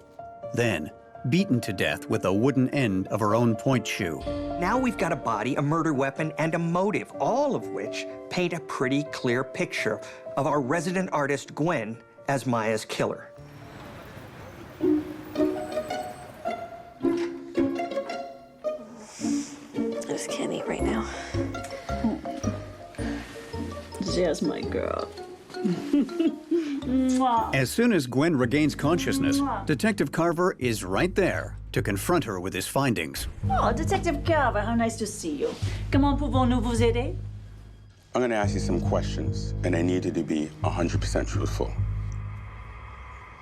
then beaten to death with a wooden end of her own point shoe. Now we've got a body, a murder weapon, and a motive, all of which paint a pretty clear picture of our resident artist, Gwen, as Maya's killer. I just can't eat right now. Just my girl. As soon as Gwen regains consciousness, Detective Carver is right there to confront her with his findings. Oh, Detective Carver, how nice to see you. Comment pouvons-nous vous aider? I'm going to ask you some questions, and I need you to be 100% truthful.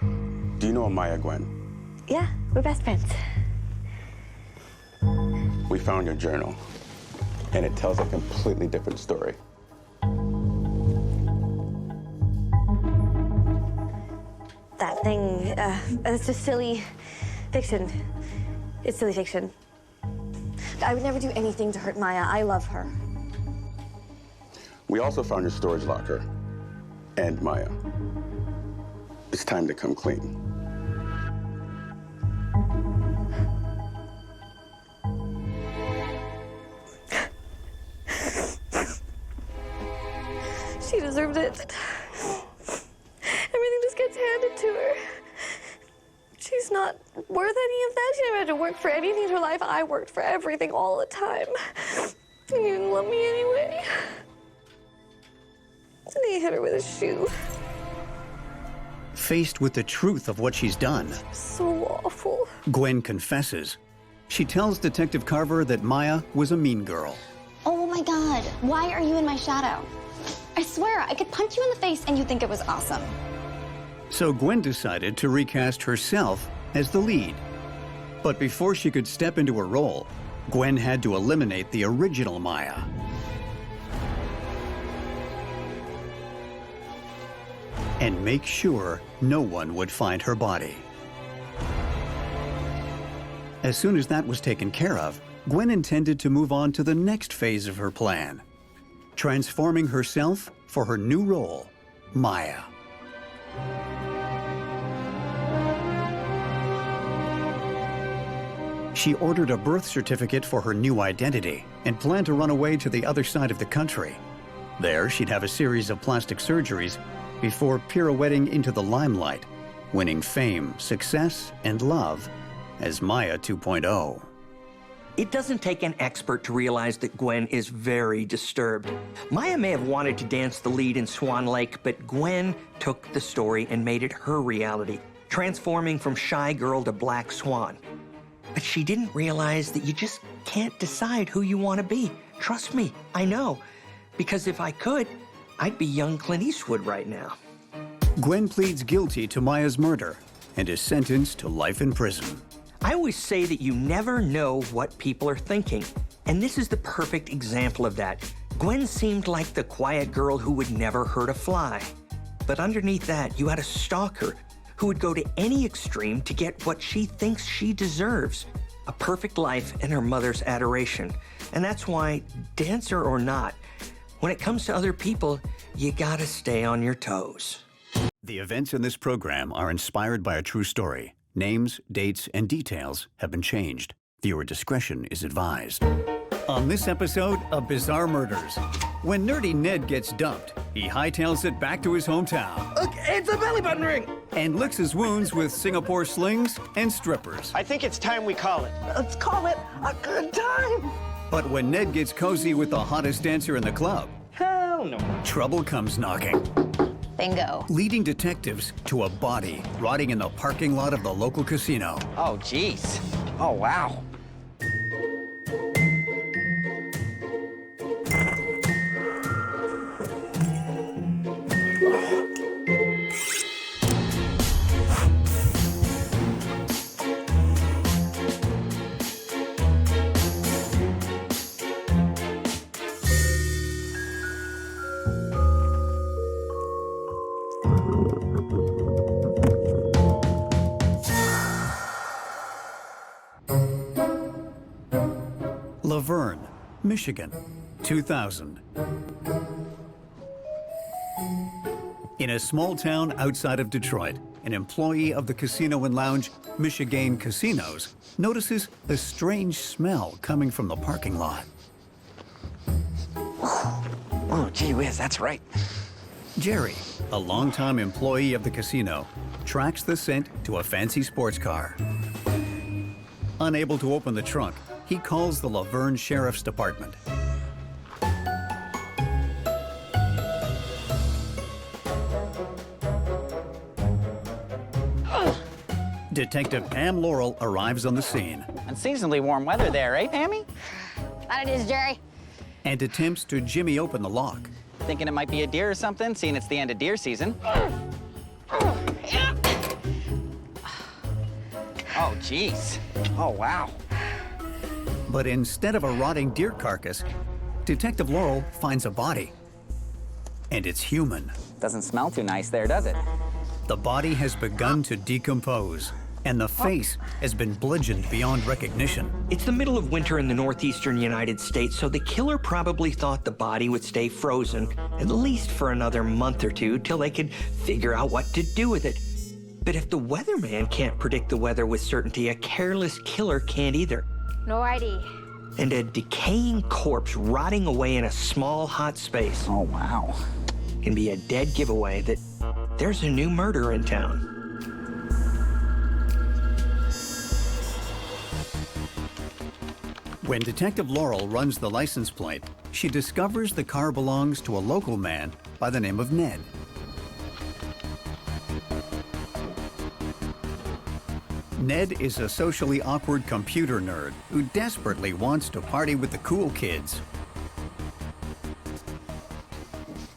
Do you know Maya, Gwen? Yeah, we're best friends. We found your journal, and it tells a completely different story. That thing, it's just silly fiction. It's silly fiction. I would never do anything to hurt Maya. I love her. We also found your storage locker and Maya. It's time to come clean. She deserved it. Everything just gets handed to her. She's not worth any of that. She never had to work for anything in her life. I worked for everything all the time. And you didn't love me anyway. And he hit her with a shoe. Faced with the truth of what she's done, So awful. Gwen confesses. She tells Detective Carver that Maya was a mean girl. Oh my God, why are you in my shadow? I swear, I could punch you in the face and you'd think it was awesome. So Gwen decided to recast herself as the lead. But before she could step into her role, Gwen had to eliminate the original Maya. And make sure no one would find her body. As soon as that was taken care of, Gwen intended to move on to the next phase of her plan, transforming herself for her new role, Maya. She ordered a birth certificate for her new identity and planned to run away to the other side of the country. There, she'd have a series of plastic surgeries before pirouetting into the limelight, winning fame, success, and love as Maya 2.0. It doesn't take an expert to realize that Gwen is very disturbed. Maya may have wanted to dance the lead in Swan Lake, but Gwen took the story and made it her reality, transforming from shy girl to black swan. But she didn't realize that you just can't decide who you want to be. Trust me, I know. Because if I could, I'd be young Clint Eastwood right now. Gwen pleads guilty to Maya's murder and is sentenced to life in prison. I always say that you never know what people are thinking, and this is the perfect example of that. Gwen seemed like the quiet girl who would never hurt a fly. But underneath that, you had a stalker who would go to any extreme to get what she thinks she deserves, a perfect life and her mother's adoration. And that's why, dancer or not, when it comes to other people, you gotta stay on your toes. The events in this program are inspired by a true story. Names, dates, and details have been changed. Viewer discretion is advised. On this episode of Bizarre Murders, when nerdy Ned gets dumped, he hightails it back to his hometown. Look, it's a belly button ring! And licks his wounds with Singapore slings and strippers. I think it's time we call it. Let's call it a good time! But when Ned gets cozy with the hottest dancer in the club, Hell no. trouble comes knocking. Bingo. Leading detectives to a body rotting in the parking lot of the local casino. Oh, jeez. Oh, wow. Laverne, Michigan, 2000. In a small town outside of Detroit, an employee of the casino and lounge, Michigan Casinos, notices a strange smell coming from the parking lot. Oh, gee whiz, that's right. Jerry, a longtime employee of the casino, tracks the scent to a fancy sports car. Unable to open the trunk, he calls the Laverne Sheriff's Department. Detective Pam Laurel arrives on the scene. Unseasonably warm weather there, eh, Pammy? That it is, Jerry. And attempts to jimmy open the lock. Thinking it might be a deer or something, seeing it's the end of deer season. Oh, jeez. Oh, wow. But instead of a rotting deer carcass, Detective Laurel finds a body. And it's human. Doesn't smell too nice there, does it? The body has begun to decompose, and the face has been bludgeoned beyond recognition. It's the middle of winter in the northeastern United States, so the killer probably thought the body would stay frozen, at least for another month or two, till they could figure out what to do with it. But if the weatherman can't predict the weather with certainty, a careless killer can't either. Alrighty. And a decaying corpse rotting away in a small, hot space. Oh, wow. Can be a dead giveaway that there's a new murder in town. When Detective Laurel runs the license plate, she discovers the car belongs to a local man by the name of Ned. Ned is a socially awkward computer nerd who desperately wants to party with the cool kids.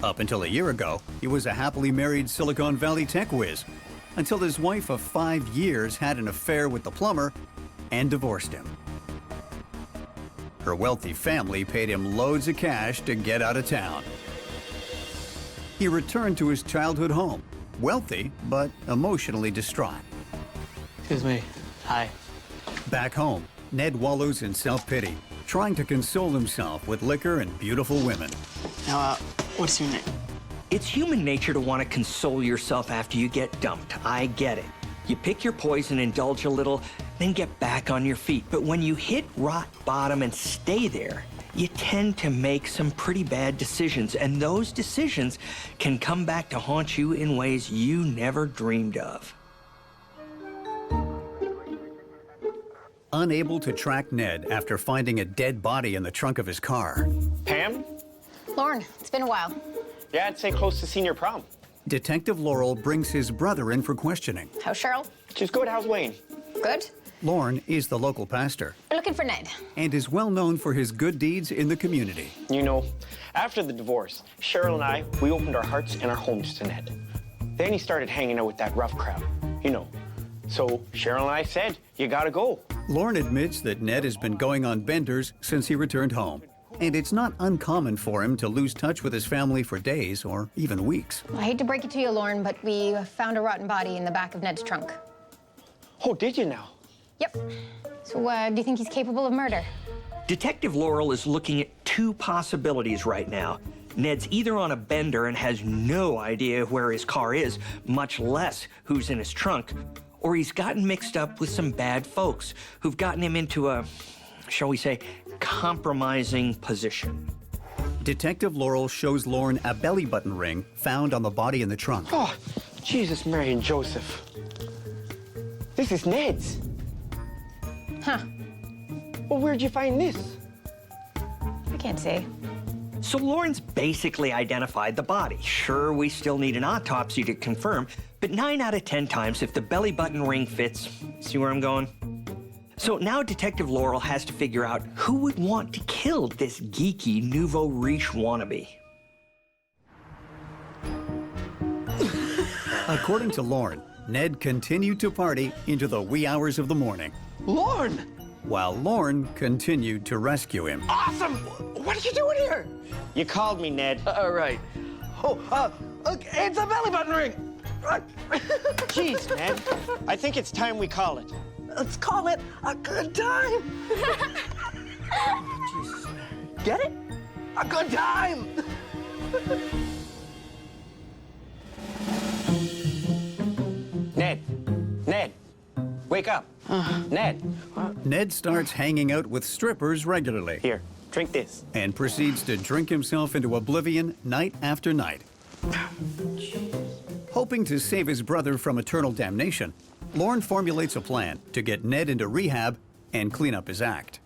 Up until a year ago, he was a happily married Silicon Valley tech whiz, until his wife of 5 years had an affair with the plumber and divorced him. Her wealthy family paid him loads of cash to get out of town. He returned to his childhood home, wealthy but emotionally distraught. Excuse me. Hi. Back home, Ned wallows in self-pity, trying to console himself with liquor and beautiful women. Now, what's your name? It's human nature to want to console yourself after you get dumped. I get it. You pick your poison, indulge a little, then get back on your feet. But when you hit rock bottom and stay there, you tend to make some pretty bad decisions. And those decisions can come back to haunt you in ways you never dreamed of. Unable to track Ned after finding a dead body in the trunk of his car, Pam? Lauren, it's been a while. Yeah, I'd say close to senior prom. Detective Laurel brings his brother in for questioning. How's Cheryl? She's good. How's Wayne? Good. Lorne is the local pastor We're looking for Ned. and is well known for his good deeds in the community. You know, after the divorce, Cheryl and I, we opened our hearts and our homes to Ned. Then he started hanging out with that rough crowd, you know. So Cheryl and I said, you gotta go. Lorne admits that Ned has been going on benders since he returned home. And it's not uncommon for him to lose touch with his family for days or even weeks. I hate to break it to you, Lauren, but we found a rotten body in the back of Ned's trunk. Oh, did you now? Yep. So, do you think he's capable of murder? Detective Laurel is looking at two possibilities right now. Ned's either on a bender and has no idea where his car is, much less who's in his trunk, or he's gotten mixed up with some bad folks who've gotten him into a, shall we say, compromising position. Detective Laurel shows Lorne a belly button ring found on the body in the trunk. Oh, Jesus, Mary, and Joseph. This is Ned's. Huh. Well, where'd you find this? I can't say. So Lauren's basically identified the body. Sure, we still need an autopsy to confirm, but 9 out of 10 times, if the belly button ring fits, see where I'm going? So now Detective Laurel has to figure out who would want to kill this geeky nouveau riche wannabe. According to Lorne, Ned continued to party into the wee hours of the morning, Lorne! while Lorne continued to rescue him. Awesome! What are you doing here? You called me, Ned. All right. Oh, look, it's a belly button ring. Jeez, Ned. I think it's time we call it. Let's call it a good time. Jesus. Get it? A good time. Ned, wake up. Ned. Ned starts hanging out with strippers regularly. Here, drink this. And proceeds to drink himself into oblivion night after night. Hoping to save his brother from eternal damnation, Lorne formulates a plan to get Ned into rehab and clean up his act.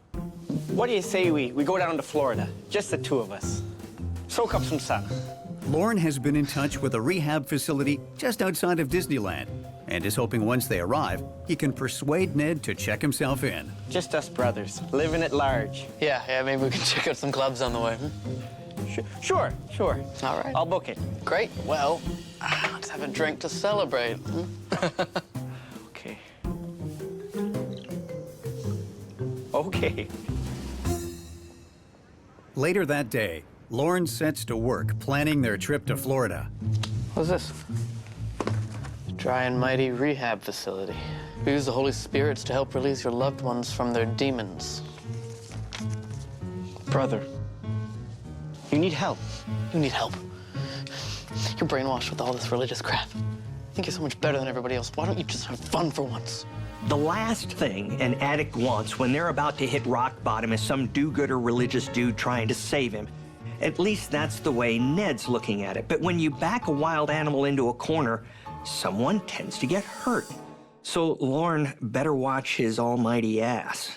What do you say we go down to Florida, just the two of us? Soak up some sun. Lorne has been in touch with a rehab facility just outside of Disneyland and is hoping once they arrive, he can persuade Ned to check himself in. Just us brothers, living at large. Yeah, maybe we can check out some clubs on the way. Sure. All right. I'll book it. Great. Well, let's have a drink to celebrate. Okay. Later that day, Lorne sets to work planning their trip to Florida. What's this? Dry and Mighty Rehab Facility. We use the Holy Spirits to help release your loved ones from their demons. Brother, you need help. You need help. You're brainwashed with all this religious crap. You think you're so much better than everybody else. Why don't you just have fun for once? The last thing an addict wants when they're about to hit rock bottom is some do-gooder religious dude trying to save him. At least that's the way Ned's looking at it. But when you back a wild animal into a corner, someone tends to get hurt. So Lorne better watch his almighty ass.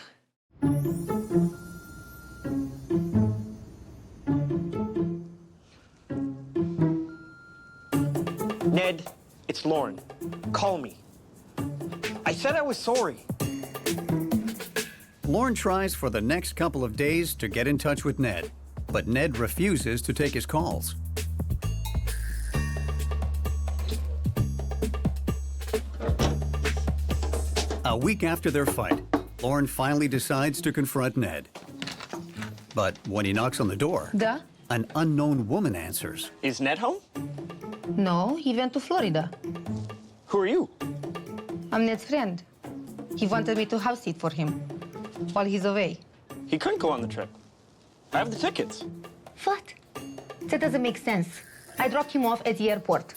It's Lauren. Call me. I said I was sorry. Lauren tries for the next couple of days to get in touch with Ned, but Ned refuses to take his calls. A week after their fight, Lauren finally decides to confront Ned. But when he knocks on the door, Da? an unknown woman answers. Is Ned home? No, he went to Florida. Who are you? I'm Ned's friend. He wanted me to house sit for him while he's away. He couldn't go on the trip. I have the tickets. What? That doesn't make sense. I dropped him off at the airport.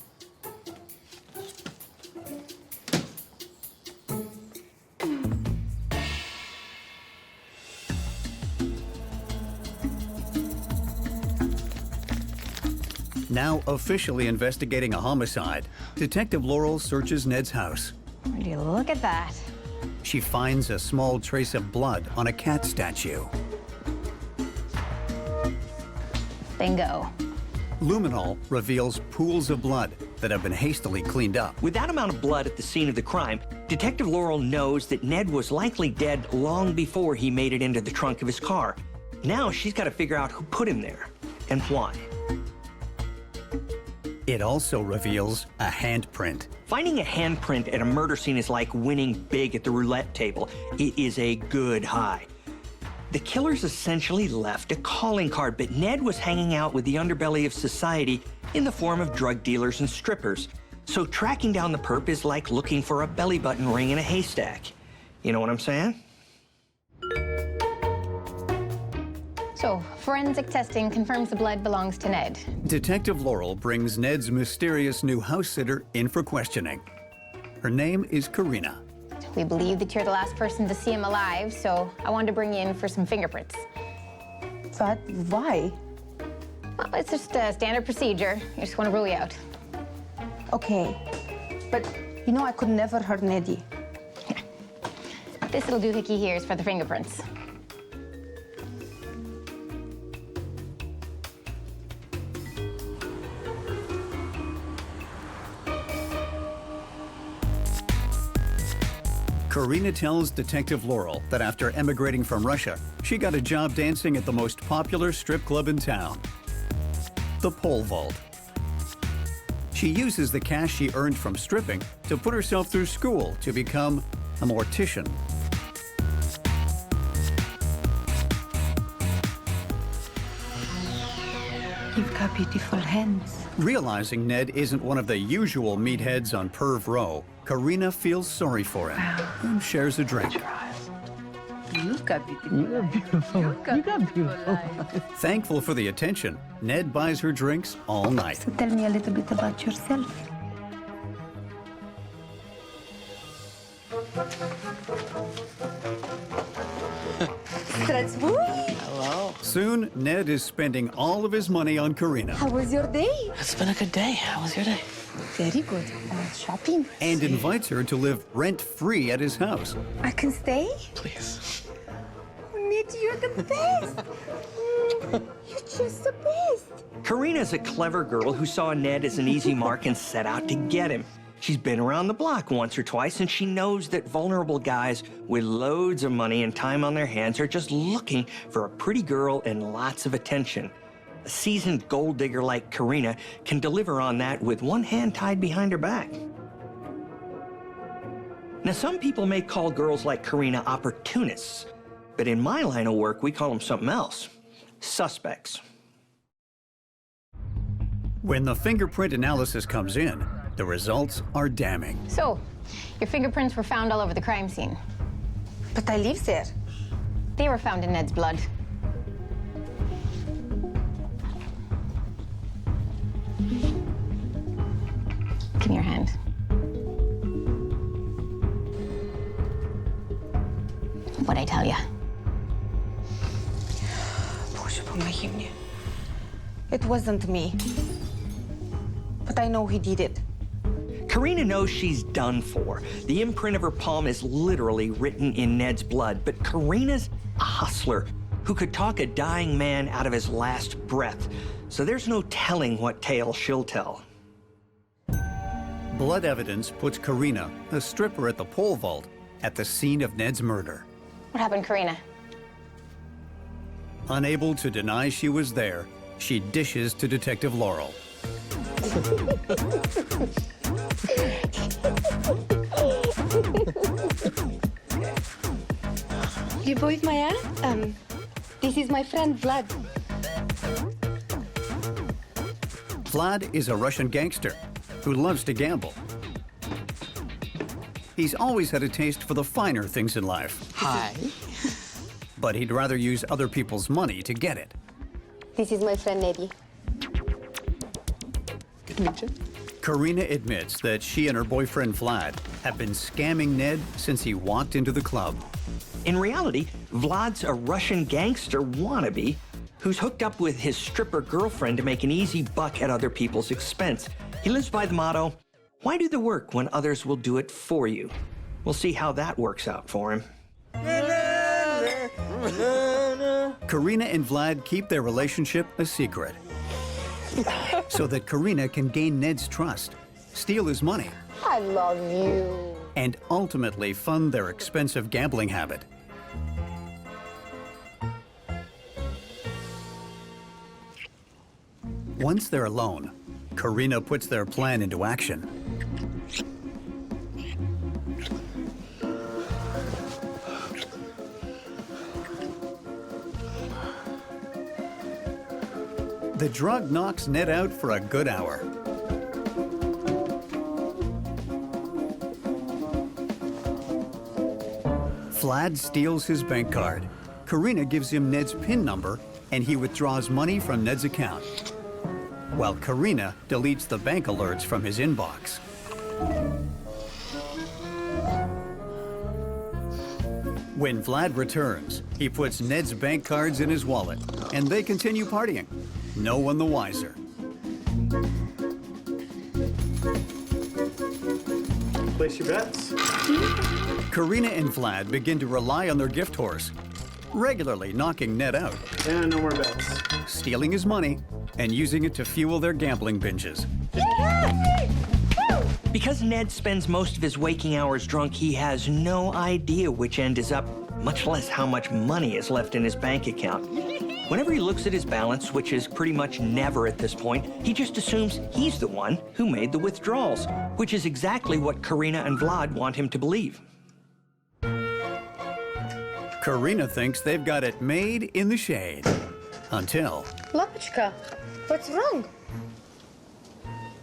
Now officially investigating a homicide, Detective Laurel searches Ned's house. Would you look at that? She finds a small trace of blood on a cat statue. Bingo. Luminol reveals pools of blood that have been hastily cleaned up. With that amount of blood at the scene of the crime, Detective Laurel knows that Ned was likely dead long before he made it into the trunk of his car. Now she's got to figure out who put him there and why. It also reveals a handprint. Finding a handprint at a murder scene is like winning big at the roulette table. It is a good high. The killers essentially left a calling card, but Ned was hanging out with the underbelly of society in the form of drug dealers and strippers. So tracking down the perp is like looking for a belly button ring in a haystack. You know what I'm saying? So, forensic testing confirms the blood belongs to Ned. Detective Laurel brings Ned's mysterious new house sitter in for questioning. Her name is Karina. We believe that you're the last person to see him alive, so I wanted to bring you in for some fingerprints. But why? Well, it's just a standard procedure. I just want to rule you out. Okay, but you know I could never hurt Neddy. This little doohickey here is for the fingerprints. Karina tells Detective Laurel that after emigrating from Russia, she got a job dancing at the most popular strip club in town, the Pole Vault. She uses the cash she earned from stripping to put herself through school to become a mortician. You've got beautiful hands. Realizing Ned isn't one of the usual meatheads on Perv Row, Karina feels sorry for him and shares a drink. You've got beautiful. You're beautiful. You got beautiful. Thankful for the attention, Ned buys her drinks all night. So tell me a little bit about yourself. Hello. Soon, Ned is spending all of his money on Karina. How was your day? It's been a good day. How was your day? Very good. Shopping. And invites her to live rent-free at his house. I can stay? Please. Oh, Ned, you're the best. You're just the best. Karina's a clever girl who saw Ned as an easy mark and set out to get him. She's been around the block once or twice, and she knows that vulnerable guys with loads of money and time on their hands are just looking for a pretty girl and lots of attention. A seasoned gold digger like Karina can deliver on that with one hand tied behind her back. Now, some people may call girls like Karina opportunists, but in my line of work, we call them something else: suspects. When the fingerprint analysis comes in, the results are damning. So, your fingerprints were found all over the crime scene. But I live there. They were found in Ned's blood. Give me your hand. What'd I tell you? Боже, помоги мне. It wasn't me. But I know he did it. Karina knows she's done for. The imprint of her palm is literally written in Ned's blood, but Karina's a hustler who could talk a dying man out of his last breath. So there's no telling what tale she'll tell. Blood evidence puts Karina, a stripper at the pole vault, at the scene of Ned's murder. What happened, Karina? Unable to deny she was there, she dishes to Detective Laurel. You both Maya? This is my friend Vlad. Vlad is a Russian gangster who loves to gamble. He's always had a taste for the finer things in life. Hi. But he'd rather use other people's money to get it. This is my friend Eddie. Good to meet you. Karina admits that she and her boyfriend Vlad have been scamming Ned since he walked into the club. In reality, Vlad's a Russian gangster wannabe who's hooked up with his stripper girlfriend to make an easy buck at other people's expense. He lives by the motto, why do the work when others will do it for you? We'll see how that works out for him. Karina and Vlad keep their relationship a secret so that Karina can gain Ned's trust, steal his money, I love you. and ultimately fund their expensive gambling habit. Once they're alone, Karina puts their plan into action. The drug knocks Ned out for a good hour. Vlad steals his bank card. Karina gives him Ned's PIN number, and he withdraws money from Ned's account, while Karina deletes the bank alerts from his inbox. When Vlad returns, he puts Ned's bank cards in his wallet, and they continue partying. No one the wiser. Place your bets. Karina and Vlad begin to rely on their gift horse, regularly knocking Ned out. And no more bets. Stealing his money and using it to fuel their gambling binges. Because Ned spends most of his waking hours drunk, he has no idea which end is up, much less how much money is left in his bank account. Whenever he looks at his balance, which is pretty much never at this point, he just assumes he's the one who made the withdrawals, which is exactly what Karina and Vlad want him to believe. Karina thinks they've got it made in the shade. Until... Lapuchka, what's wrong?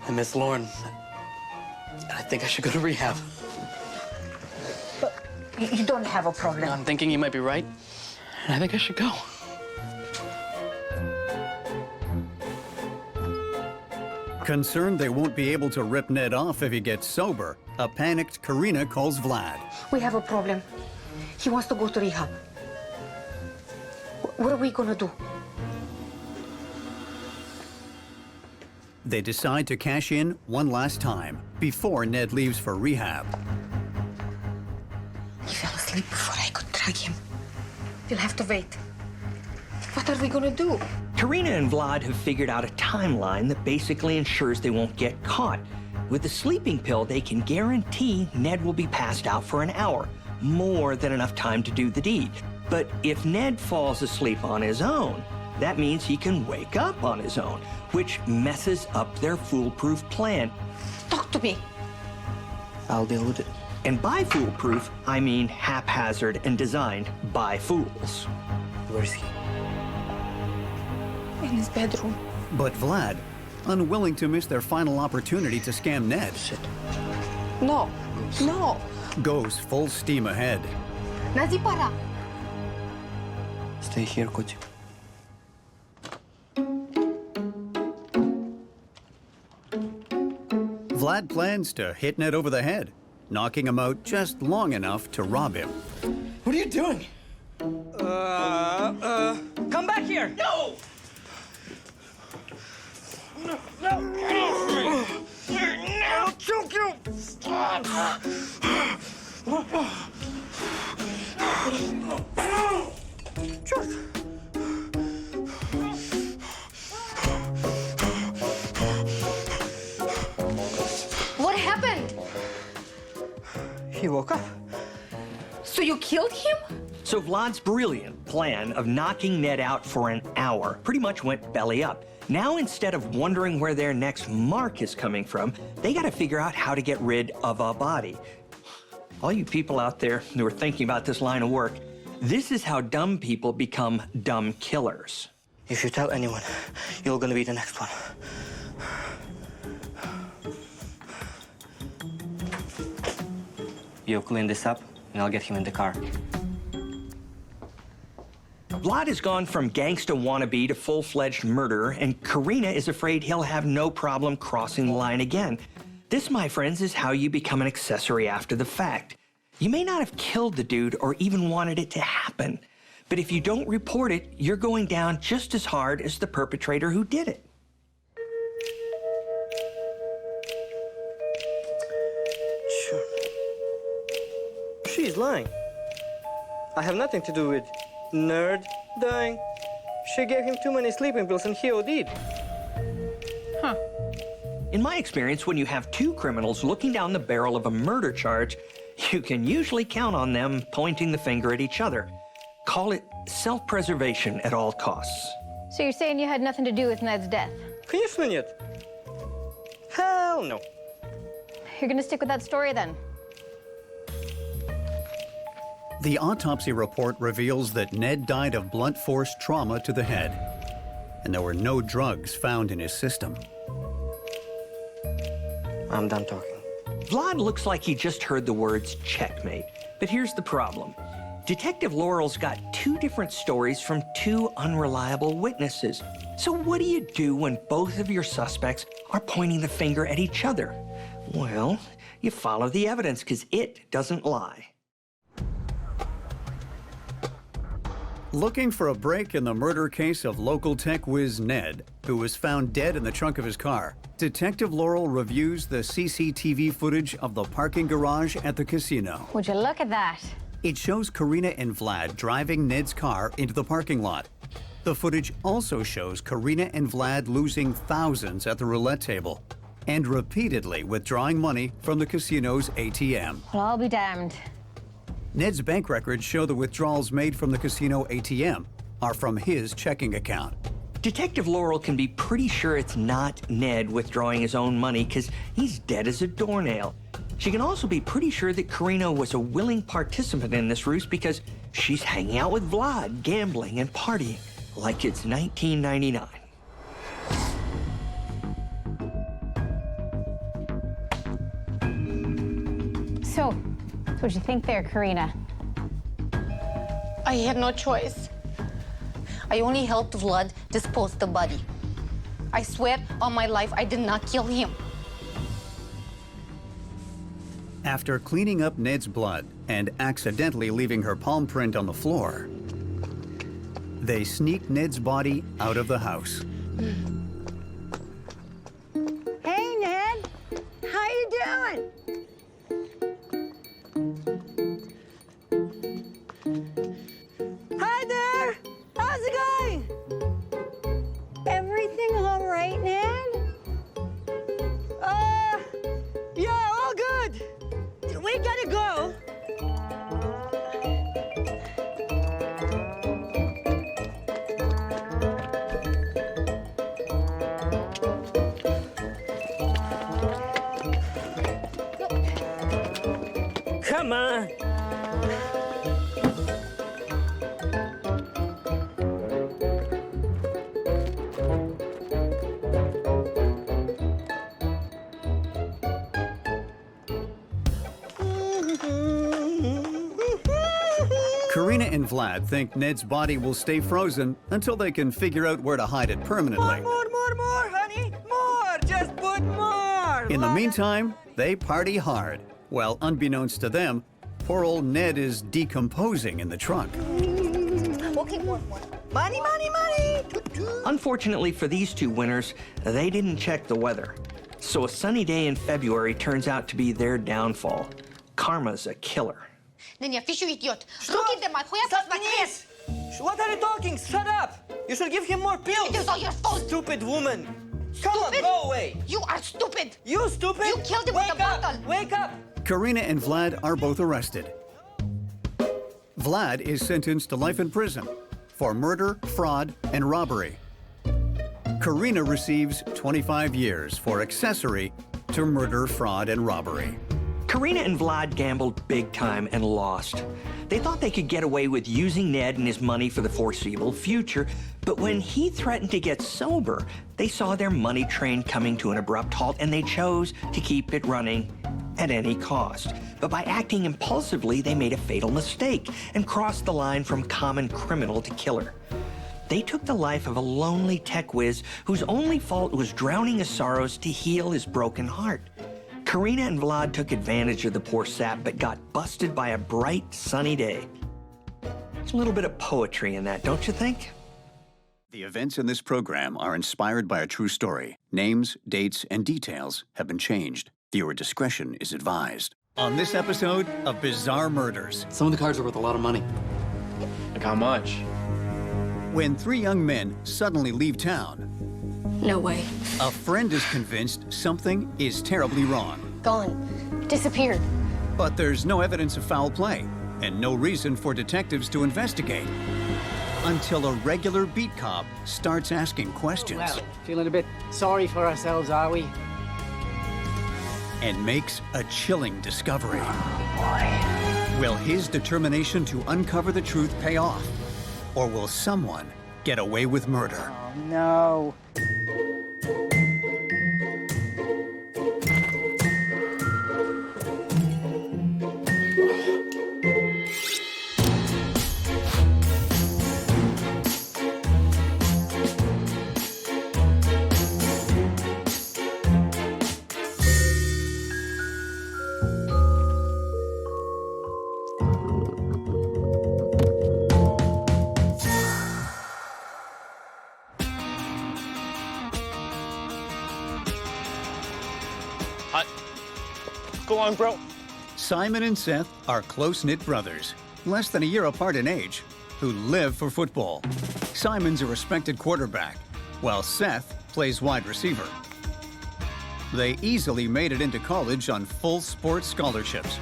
I miss Lauren. I think I should go to rehab. But you don't have a problem. I'm thinking you might be right. And I think I should go. Concerned they won't be able to rip Ned off if he gets sober, a panicked Karina calls Vlad. We have a problem. He wants to go to rehab. What are we gonna do? They decide to cash in one last time before Ned leaves for rehab. He fell asleep before I could drag him. We'll have to wait. What are we gonna do? Karina and Vlad have figured out a timeline that basically ensures they won't get caught. With the sleeping pill, they can guarantee Ned will be passed out for an hour, more than enough time to do the deed. But if Ned falls asleep on his own, that means he can wake up on his own, which messes up their foolproof plan. Talk to me. I'll deal with it. And by foolproof, I mean haphazard and designed by fools. Where is he? In his bedroom. But Vlad, unwilling to miss their final opportunity to scam Ned, No, no. goes full steam ahead. Nazipara. Stay here, Kochi. Vlad plans to hit Ned over the head, knocking him out just long enough to rob him. What are you doing? Come back here! No! No! I'll choke you! Stop! What happened? He woke up. So you killed him? So Vlad's brilliant plan of knocking Ned out for an hour pretty much went belly up. Now, instead of wondering where their next mark is coming from, they got to figure out how to get rid of a body. All you people out there who are thinking about this line of work, this is how dumb people become dumb killers. If you tell anyone, you're gonna be the next one. You clean this up, and I'll get him in the car. Vlad has gone from gangsta wannabe to full-fledged murderer, and Karina is afraid he'll have no problem crossing the line again. This, my friends, is how you become an accessory after the fact. You may not have killed the dude or even wanted it to happen, but if you don't report it, you're going down just as hard as the perpetrator who did it. Sure. She's lying. I have nothing to do with Nerd dying. She gave him too many sleeping pills and he OD'd. Huh. In my experience, when you have two criminals looking down the barrel of a murder charge, you can usually count on them pointing the finger at each other. Call it self-preservation at all costs. So you're saying you had nothing to do with Ned's death? Конечно нет. Hell no. You're gonna stick with that story then? The autopsy report reveals that Ned died of blunt force trauma to the head, and there were no drugs found in his system. I'm done talking. Vlad looks like he just heard the words checkmate, but here's the problem. Detective Laurel's got two different stories from two unreliable witnesses. So what do you do when both of your suspects are pointing the finger at each other? Well, you follow the evidence, because it doesn't lie. Looking for a break in the murder case of local tech whiz Ned, who was found dead in the trunk of his car, Detective Laurel reviews the CCTV footage of the parking garage at the casino. Would you look at that? It shows Karina and Vlad driving Ned's car into the parking lot. The footage also shows Karina and Vlad losing thousands at the roulette table and repeatedly withdrawing money from the casino's ATM. Well, I'll be damned. Ned's bank records show the withdrawals made from the casino ATM are from his checking account. Detective Laurel can be pretty sure it's not Ned withdrawing his own money because he's dead as a doornail. She can also be pretty sure that Karina was a willing participant in this ruse because she's hanging out with Vlad, gambling and partying like it's 1999. So, what'd you think there, Karina? I had no choice. I only helped Vlad dispose the body. I swear on my life I did not kill him. After cleaning up Ned's blood and accidentally leaving her palm print on the floor, they sneak Ned's body out of the house. Hey, Ned. How you doing? Hi there. How's it going? Everything all right, Ned? Yeah, all good. We gotta go. Come on. Karina and Vlad think Ned's body will stay frozen until they can figure out where to hide it permanently. More, honey. More. Just put more. In the meantime, they party hard. Well, unbeknownst to them, poor old Ned is decomposing in the trunk. Okay, more. Money. Unfortunately for these two winners, they didn't check the weather. So a sunny day in February turns out to be their downfall. Karma's a killer. Then you fish, you idiot. Руки для моих Заткнись! What are you talking? Shut up! You should give him more pills. It is all your fault. Stupid woman. Come on, go away. You are stupid. You stupid? You killed him with a bottle. Wake up! Karina and Vlad are both arrested. Vlad is sentenced to life in prison for murder, fraud, and robbery. Karina receives 25 years for accessory to murder, fraud, and robbery. Karina and Vlad gambled big time and lost. They thought they could get away with using Ned and his money for the foreseeable future, but when he threatened to get sober, they saw their money train coming to an abrupt halt, and they chose to keep it running at any cost. But by acting impulsively, they made a fatal mistake and crossed the line from common criminal to killer. They took the life of a lonely tech whiz whose only fault was drowning his sorrows to heal his broken heart. Karina and Vlad took advantage of the poor sap, but got busted by a bright, sunny day. There's a little bit of poetry in that, don't you think? The events in this program are inspired by a true story. Names, dates, and details have been changed. Viewer discretion is advised. On this episode of Bizarre Murders. Some of the cards are worth a lot of money. Like how much? When three young men suddenly leave town, No way. a friend is convinced something is terribly wrong. Gone. Disappeared. But there's no evidence of foul play and no reason for detectives to investigate until a regular beat cop starts asking questions. Well, feeling a bit sorry for ourselves, are we? And makes a chilling discovery. Will his determination to uncover the truth pay off? Or will someone get away with murder? Oh, no. Go on, bro. Simon and Seth are close-knit brothers, less than a year apart in age, who live for football. Simon's a respected quarterback, while Seth plays wide receiver. They easily made it into college on full sports scholarships.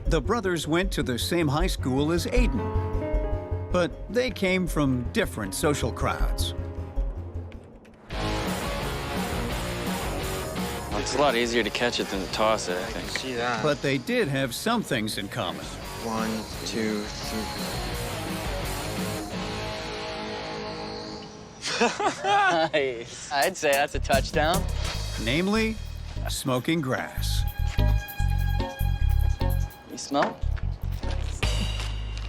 The brothers went to the same high school as Aiden, but they came from different social crowds. It's a lot easier to catch it than to toss it, I think. See that. But they did have some things in common. 1, 2, 3. Nice. I'd say that's a touchdown. Namely, smoking grass. You smell?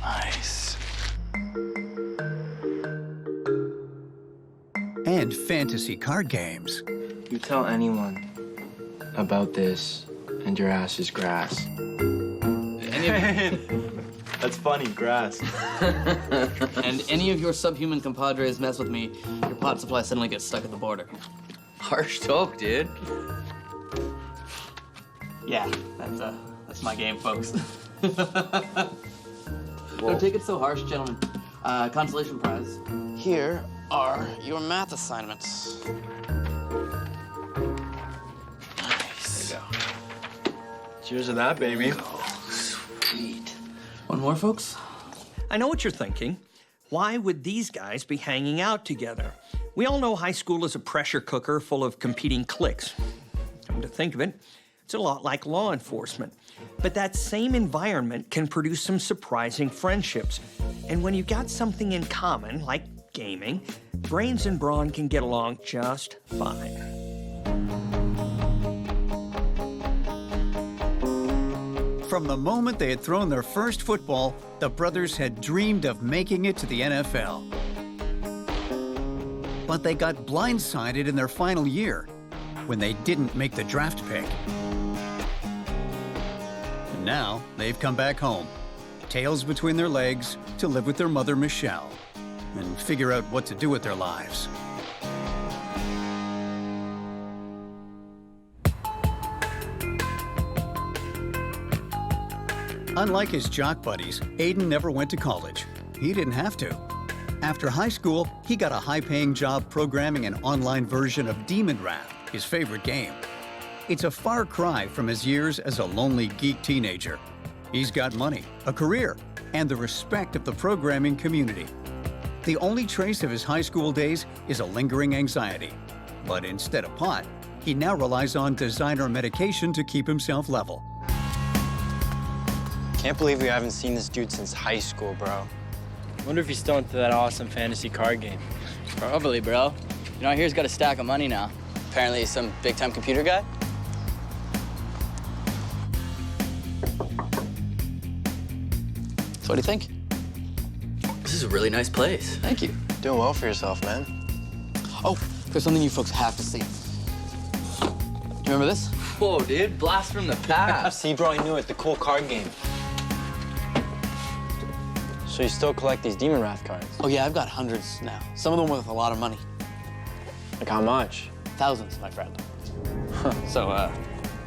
Nice. And fantasy card games. You tell anyone about this, and your ass is grass. That's funny, grass. And any of your subhuman compadres mess with me, your pot supply suddenly gets stuck at the border. Harsh talk, dude. Yeah, that's my game, folks. Don't take it so harsh, gentlemen. Consolation prize. Here are your math assignments. Nice. There you go. Cheers to that, baby. Sweet. One more, folks? I know what you're thinking. Why would these guys be hanging out together? We all know high school is a pressure cooker full of competing cliques. Come to think of it, it's a lot like law enforcement. But that same environment can produce some surprising friendships. And when you got something in common, like gaming, Brains and Brawn can get along just fine. From the moment they had thrown their first football, the brothers had dreamed of making it to the NFL. But they got blindsided in their final year when they didn't make the draft pick. And now they've come back home, tails between their legs, to live with their mother, Michelle, and figure out what to do with their lives. Unlike his jock buddies, Aiden never went to college. He didn't have to. After high school, he got a high-paying job programming an online version of Demon Wrath, his favorite game. It's a far cry from his years as a lonely geek teenager. He's got money, a career, and the respect of the programming community. The only trace of his high school days is a lingering anxiety. But instead of pot, he now relies on designer medication to keep himself level. Can't believe we haven't seen this dude since high school, bro. Wonder if he's still into that awesome fantasy card game. Probably, bro. You know, I hear he's got a stack of money now. Apparently he's some big-time computer guy. So what do you think? This is a really nice place. Thank you. Doing well for yourself, man. Oh, there's something you folks have to see. Do you remember this? Whoa, dude, blast from the past. See, bro, I knew it. The cool card game. So you still collect these Demon Wrath cards? Oh, yeah, I've got hundreds now. Some of them with a lot of money. Like how much? Thousands, my friend. So,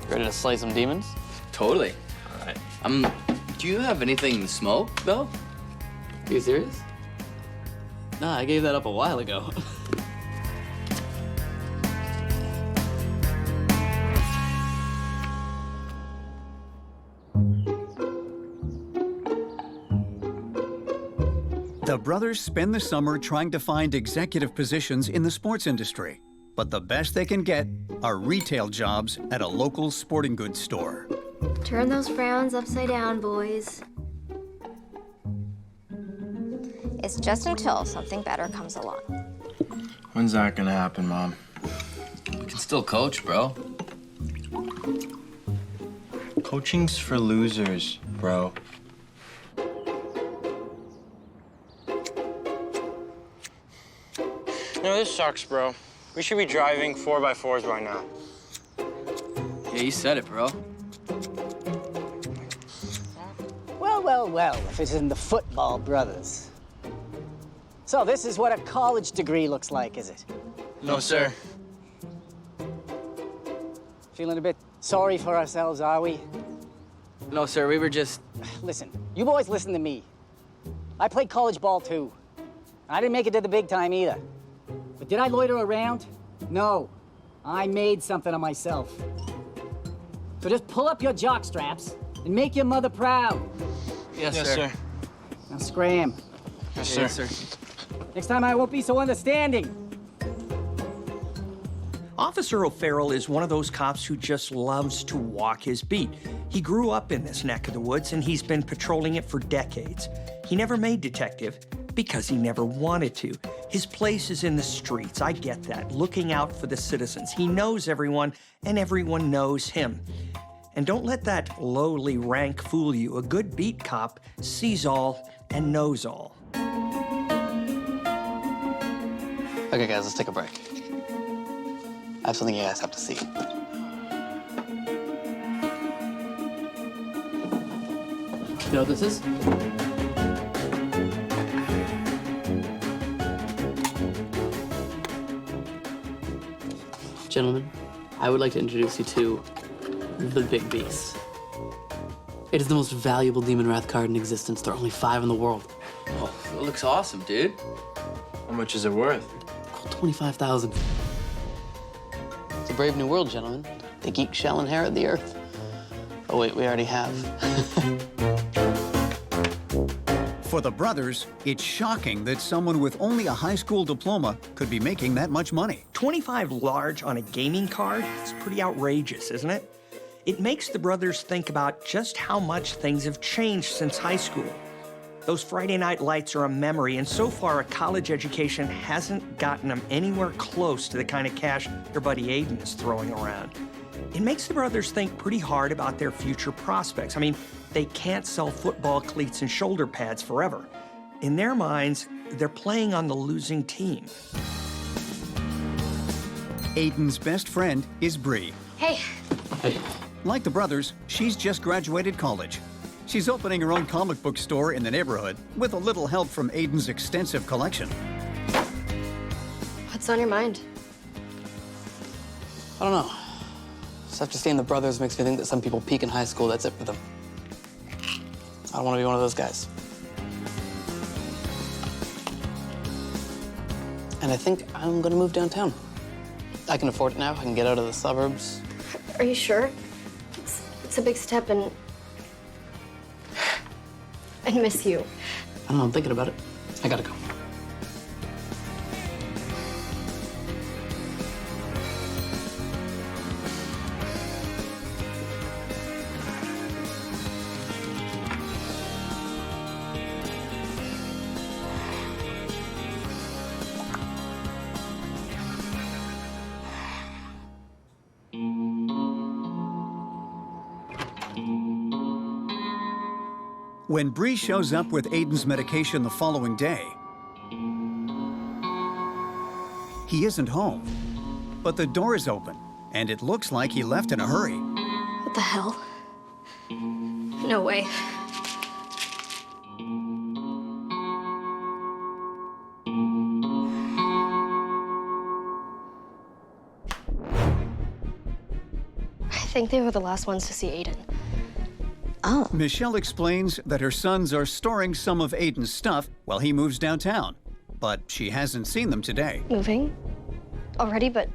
ready to slay some demons? Totally. All right. Do you have anything to smoke, though? Are you serious? Nah, I gave that up a while ago. The brothers spend the summer trying to find executive positions in the sports industry. But the best they can get are retail jobs at a local sporting goods store. Turn those frowns upside down, boys. It's just until something better comes along. When's that gonna happen, Mom? We can still coach, bro. Coaching's for losers, bro. No, this sucks, bro. We should be driving 4x4s by now. Yeah, you said it, bro. Well, well, well, if it isn't the football brothers. So this is what a college degree looks like, is it? No, sir. Feeling a bit sorry for ourselves, are we? No, sir, we were just... Listen, you boys listen to me. I played college ball, too. I didn't make it to the big time, either. But did I loiter around? No. I made something of myself. So just pull up your jock straps and make your mother proud. Yes, sir. Now scram. Yes, sir. Yes, sir. Next time I won't be so understanding. Officer O'Farrell is one of those cops who just loves to walk his beat. He grew up in this neck of the woods, and he's been patrolling it for decades. He never made detective because he never wanted to. His place is in the streets, I get that, looking out for the citizens. He knows everyone, and everyone knows him. And don't let that lowly rank fool you. A good beat cop sees all and knows all. Okay, guys, let's take a break. I have something you guys have to see. You know what this is? Gentlemen, I would like to introduce you to the Big Beast. It is the most valuable Demon Wrath card in existence. There are only 5 in the world. Oh, it looks awesome, dude. How much is it worth? 25,000. It's a brave new world, gentlemen. The geek shall inherit the earth. Oh, wait, we already have. For the brothers, it's shocking that someone with only a high school diploma could be making that much money. 25 large on a gaming card? It's pretty outrageous, isn't it? It makes the brothers think about just how much things have changed since high school. Those Friday night lights are a memory, and so far a college education hasn't gotten them anywhere close to the kind of cash their buddy Aiden is throwing around. It makes the brothers think pretty hard about their future prospects. I mean, they can't sell football cleats and shoulder pads forever. In their minds, they're playing on the losing team. Aiden's best friend is Bree. Hey. Hey. Like the brothers, she's just graduated college. She's opening her own comic book store in the neighborhood with a little help from Aiden's extensive collection. What's on your mind? I don't know. Just after seeing the brothers makes me think that some people peak in high school, that's it for them. I don't want to be one of those guys. And I think I'm gonna move downtown. I can afford it now. I can get out of the suburbs. Are you sure? It's a big step, and I miss you. I don't know, I'm thinking about it. I gotta go. When Bree shows up with Aiden's medication the following day, he isn't home. But the door is open, and it looks like he left in a hurry. What the hell? No way. I think they were the last ones to see Aiden. Oh. Michelle explains that her sons are storing some of Aiden's stuff while he moves downtown, but she hasn't seen them today. Moving? Already? But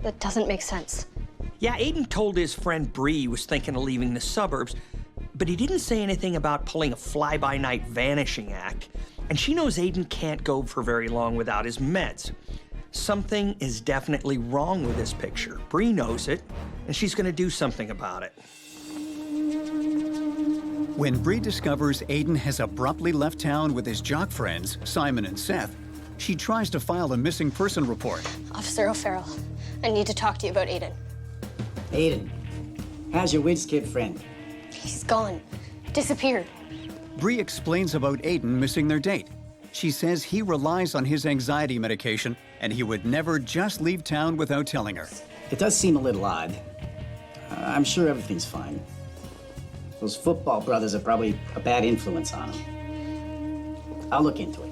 that doesn't make sense. Yeah, Aiden told his friend Bree he was thinking of leaving the suburbs, but he didn't say anything about pulling a fly-by-night vanishing act. And she knows Aiden can't go for very long without his meds. Something is definitely wrong with this picture. Bree knows it, and she's gonna do something about it. When Bree discovers Aiden has abruptly left town with his jock friends, Simon and Seth, she tries to file a missing person report. Officer O'Farrell, I need to talk to you about Aiden. Aiden, how's your whiz kid friend? He's gone. Disappeared. Bree explains about Aiden missing their date. She says he relies on his anxiety medication and he would never just leave town without telling her. It does seem a little odd. I'm sure everything's fine. Those football brothers are probably a bad influence on him. I'll look into it.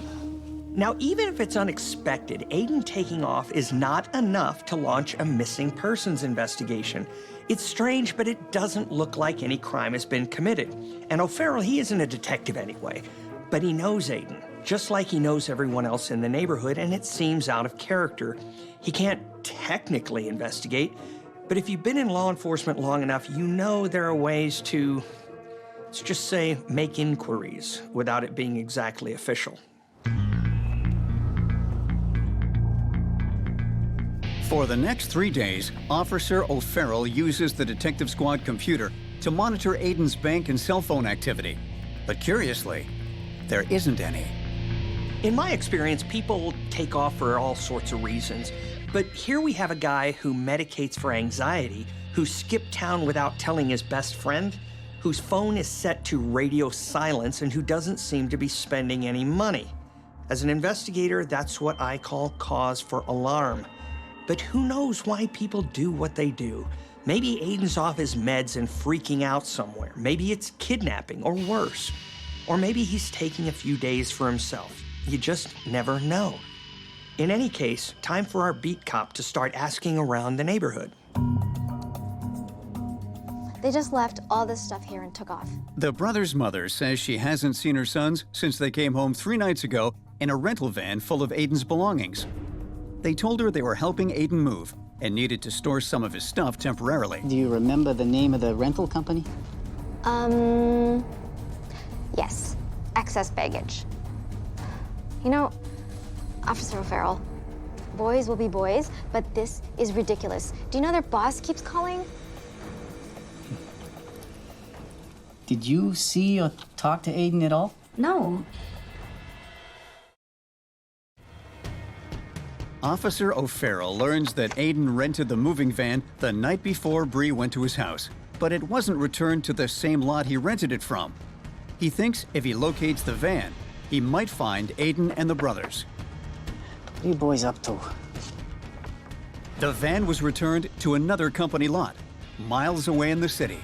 Now, even if it's unexpected, Aiden taking off is not enough to launch a missing persons investigation. It's strange, but it doesn't look like any crime has been committed. And O'Farrell, he isn't a detective anyway, but he knows Aiden, just like he knows everyone else in the neighborhood, and it seems out of character. He can't technically investigate, but if you've been in law enforcement long enough, you know there are ways to, let's just say, make inquiries without it being exactly official. For the next 3 days, Officer O'Farrell uses the detective squad computer to monitor Aiden's bank and cell phone activity. But curiously, there isn't any. In my experience, people take off for all sorts of reasons. But here we have a guy who medicates for anxiety, who skipped town without telling his best friend, whose phone is set to radio silence, and who doesn't seem to be spending any money. As an investigator, that's what I call cause for alarm. But who knows why people do what they do? Maybe Aiden's off his meds and freaking out somewhere. Maybe it's kidnapping or worse. Or maybe he's taking a few days for himself. You just never know. In any case, time for our beat cop to start asking around the neighborhood. They just left all this stuff here and took off. The brother's mother says she hasn't seen her sons since they came home 3 nights ago in a rental van full of Aiden's belongings. They told her they were helping Aiden move and needed to store some of his stuff temporarily. Do you remember the name of the rental company? Yes. Excess baggage. You know, Officer O'Farrell, boys will be boys, but this is ridiculous. Do you know their boss keeps calling? Did you see or talk to Aiden at all? No. Officer O'Farrell learns that Aiden rented the moving van the night before Bree went to his house, but it wasn't returned to the same lot he rented it from. He thinks if he locates the van, he might find Aiden and the brothers. What are you boys up to? The van was returned to another company lot, miles away in the city.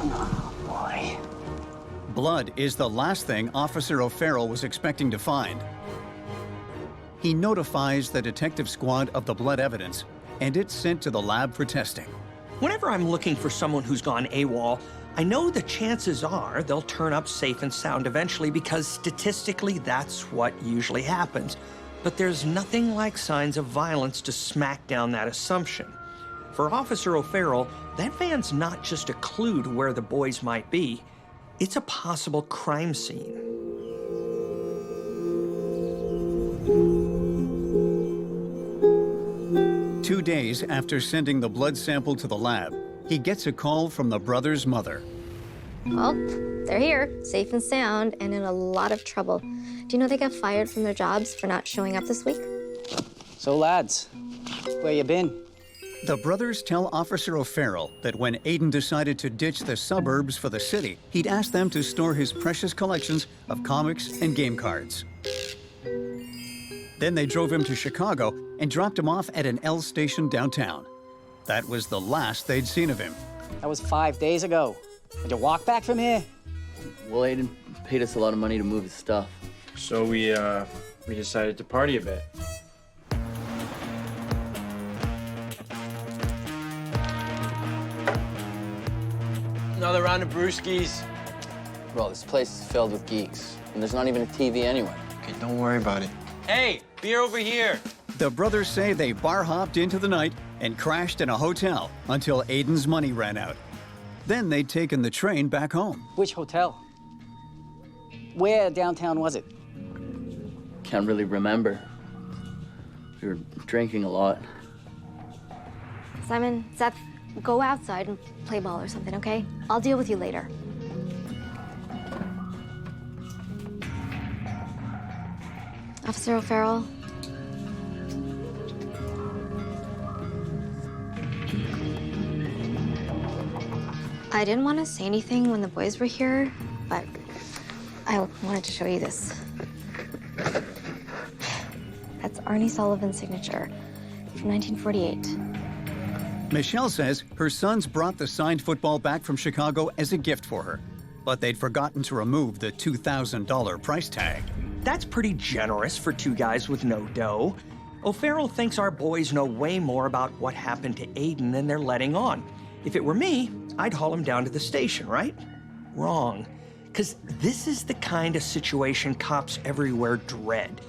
Oh, boy. Blood is the last thing Officer O'Farrell was expecting to find. He notifies the detective squad of the blood evidence, and it's sent to the lab for testing. Whenever I'm looking for someone who's gone AWOL, I know the chances are they'll turn up safe and sound eventually because statistically that's what usually happens. But there's nothing like signs of violence to smack down that assumption. For Officer O'Farrell, that van's not just a clue to where the boys might be, it's a possible crime scene. Two days after sending the blood sample to the lab, he gets a call from the brothers' mother. Well, they're here, safe and sound, and in a lot of trouble. Do you know they got fired from their jobs for not showing up this week? So, lads, where you been? The brothers tell Officer O'Farrell that when Aiden decided to ditch the suburbs for the city, he'd asked them to store his precious collections of comics and game cards. Then they drove him to Chicago and dropped him off at an L station downtown. That was the last they'd seen of him. That was 5 days ago. Did you walk back from here? Well, Aiden paid us a lot of money to move his stuff. So we decided to party a bit. Another round of brewskis. Bro, this place is filled with geeks, and there's not even a TV anywhere. Okay, don't worry about it. Hey, beer over here. The brothers say they bar hopped into the night and crashed in a hotel until Aiden's money ran out. Then they'd taken the train back home. Which hotel? Where downtown was it? Can't really remember. We were drinking a lot. Simon, Seth, go outside and play ball or something, okay? I'll deal with you later. Officer O'Farrell. I didn't want to say anything when the boys were here, but I wanted to show you this. That's Arnie Sullivan's signature from 1948. Michelle says her sons brought the signed football back from Chicago as a gift for her, but they'd forgotten to remove the $2,000 price tag. That's pretty generous for two guys with no dough. O'Farrell thinks our boys know way more about what happened to Aiden than they're letting on. If it were me, I'd haul him down to the station, right? Wrong. Because this is the kind of situation cops everywhere dread.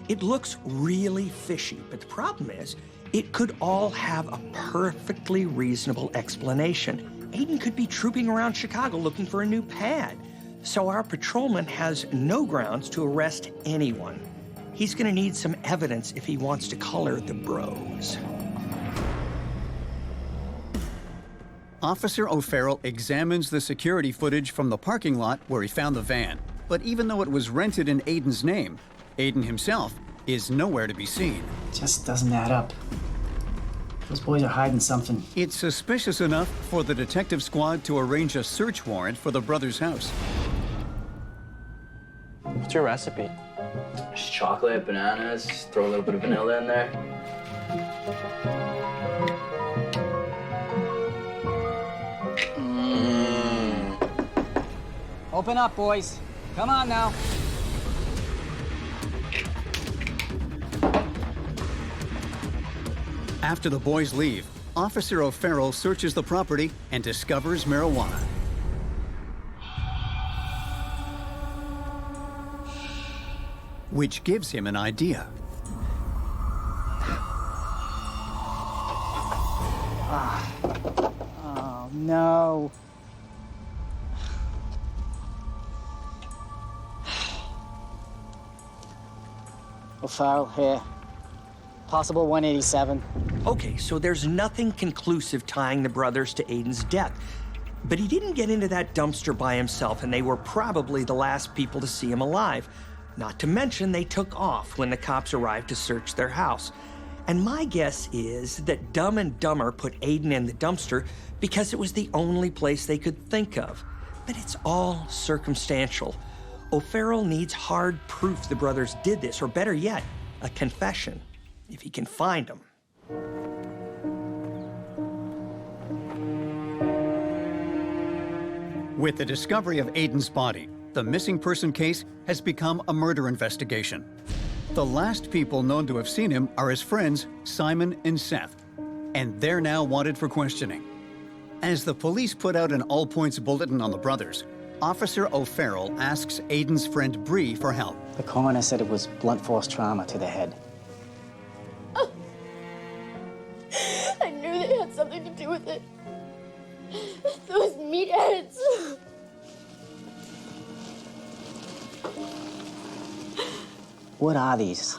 It looks really fishy, but the problem is, it could all have a perfectly reasonable explanation. Aiden could be trooping around Chicago looking for a new pad. So our patrolman has no grounds to arrest anyone. He's gonna need some evidence if he wants to color the bros. Officer O'Farrell examines the security footage from the parking lot where he found the van. But even though it was rented in Aiden's name, Aiden himself is nowhere to be seen. Just doesn't add up. Those boys are hiding something. It's suspicious enough for the detective squad to arrange a search warrant for the brothers' house. What's your recipe? Just chocolate, bananas, throw a little bit of vanilla in there. Open up, boys. Come on now. After the boys leave, Officer O'Farrell searches the property and discovers marijuana. Which gives him an idea. Oh, no. O'Farrell here. Possible 187. Okay, so there's nothing conclusive tying the brothers to Aiden's death. But he didn't get into that dumpster by himself, and they were probably the last people to see him alive. Not to mention, they took off when the cops arrived to search their house. And my guess is that Dumb and Dumber put Aiden in the dumpster because it was the only place they could think of. But it's all circumstantial. O'Farrell needs hard proof the brothers did this, or better yet, a confession, if he can find them. With the discovery of Aiden's body, the missing person case has become a murder investigation. The last people known to have seen him are his friends, Simon and Seth, and they're now wanted for questioning. As the police put out an all-points bulletin on the brothers, Officer O'Farrell asks Aiden's friend Bree for help. The coroner said it was blunt force trauma to the head. I knew they had something to do with it. Those meatheads. What are these?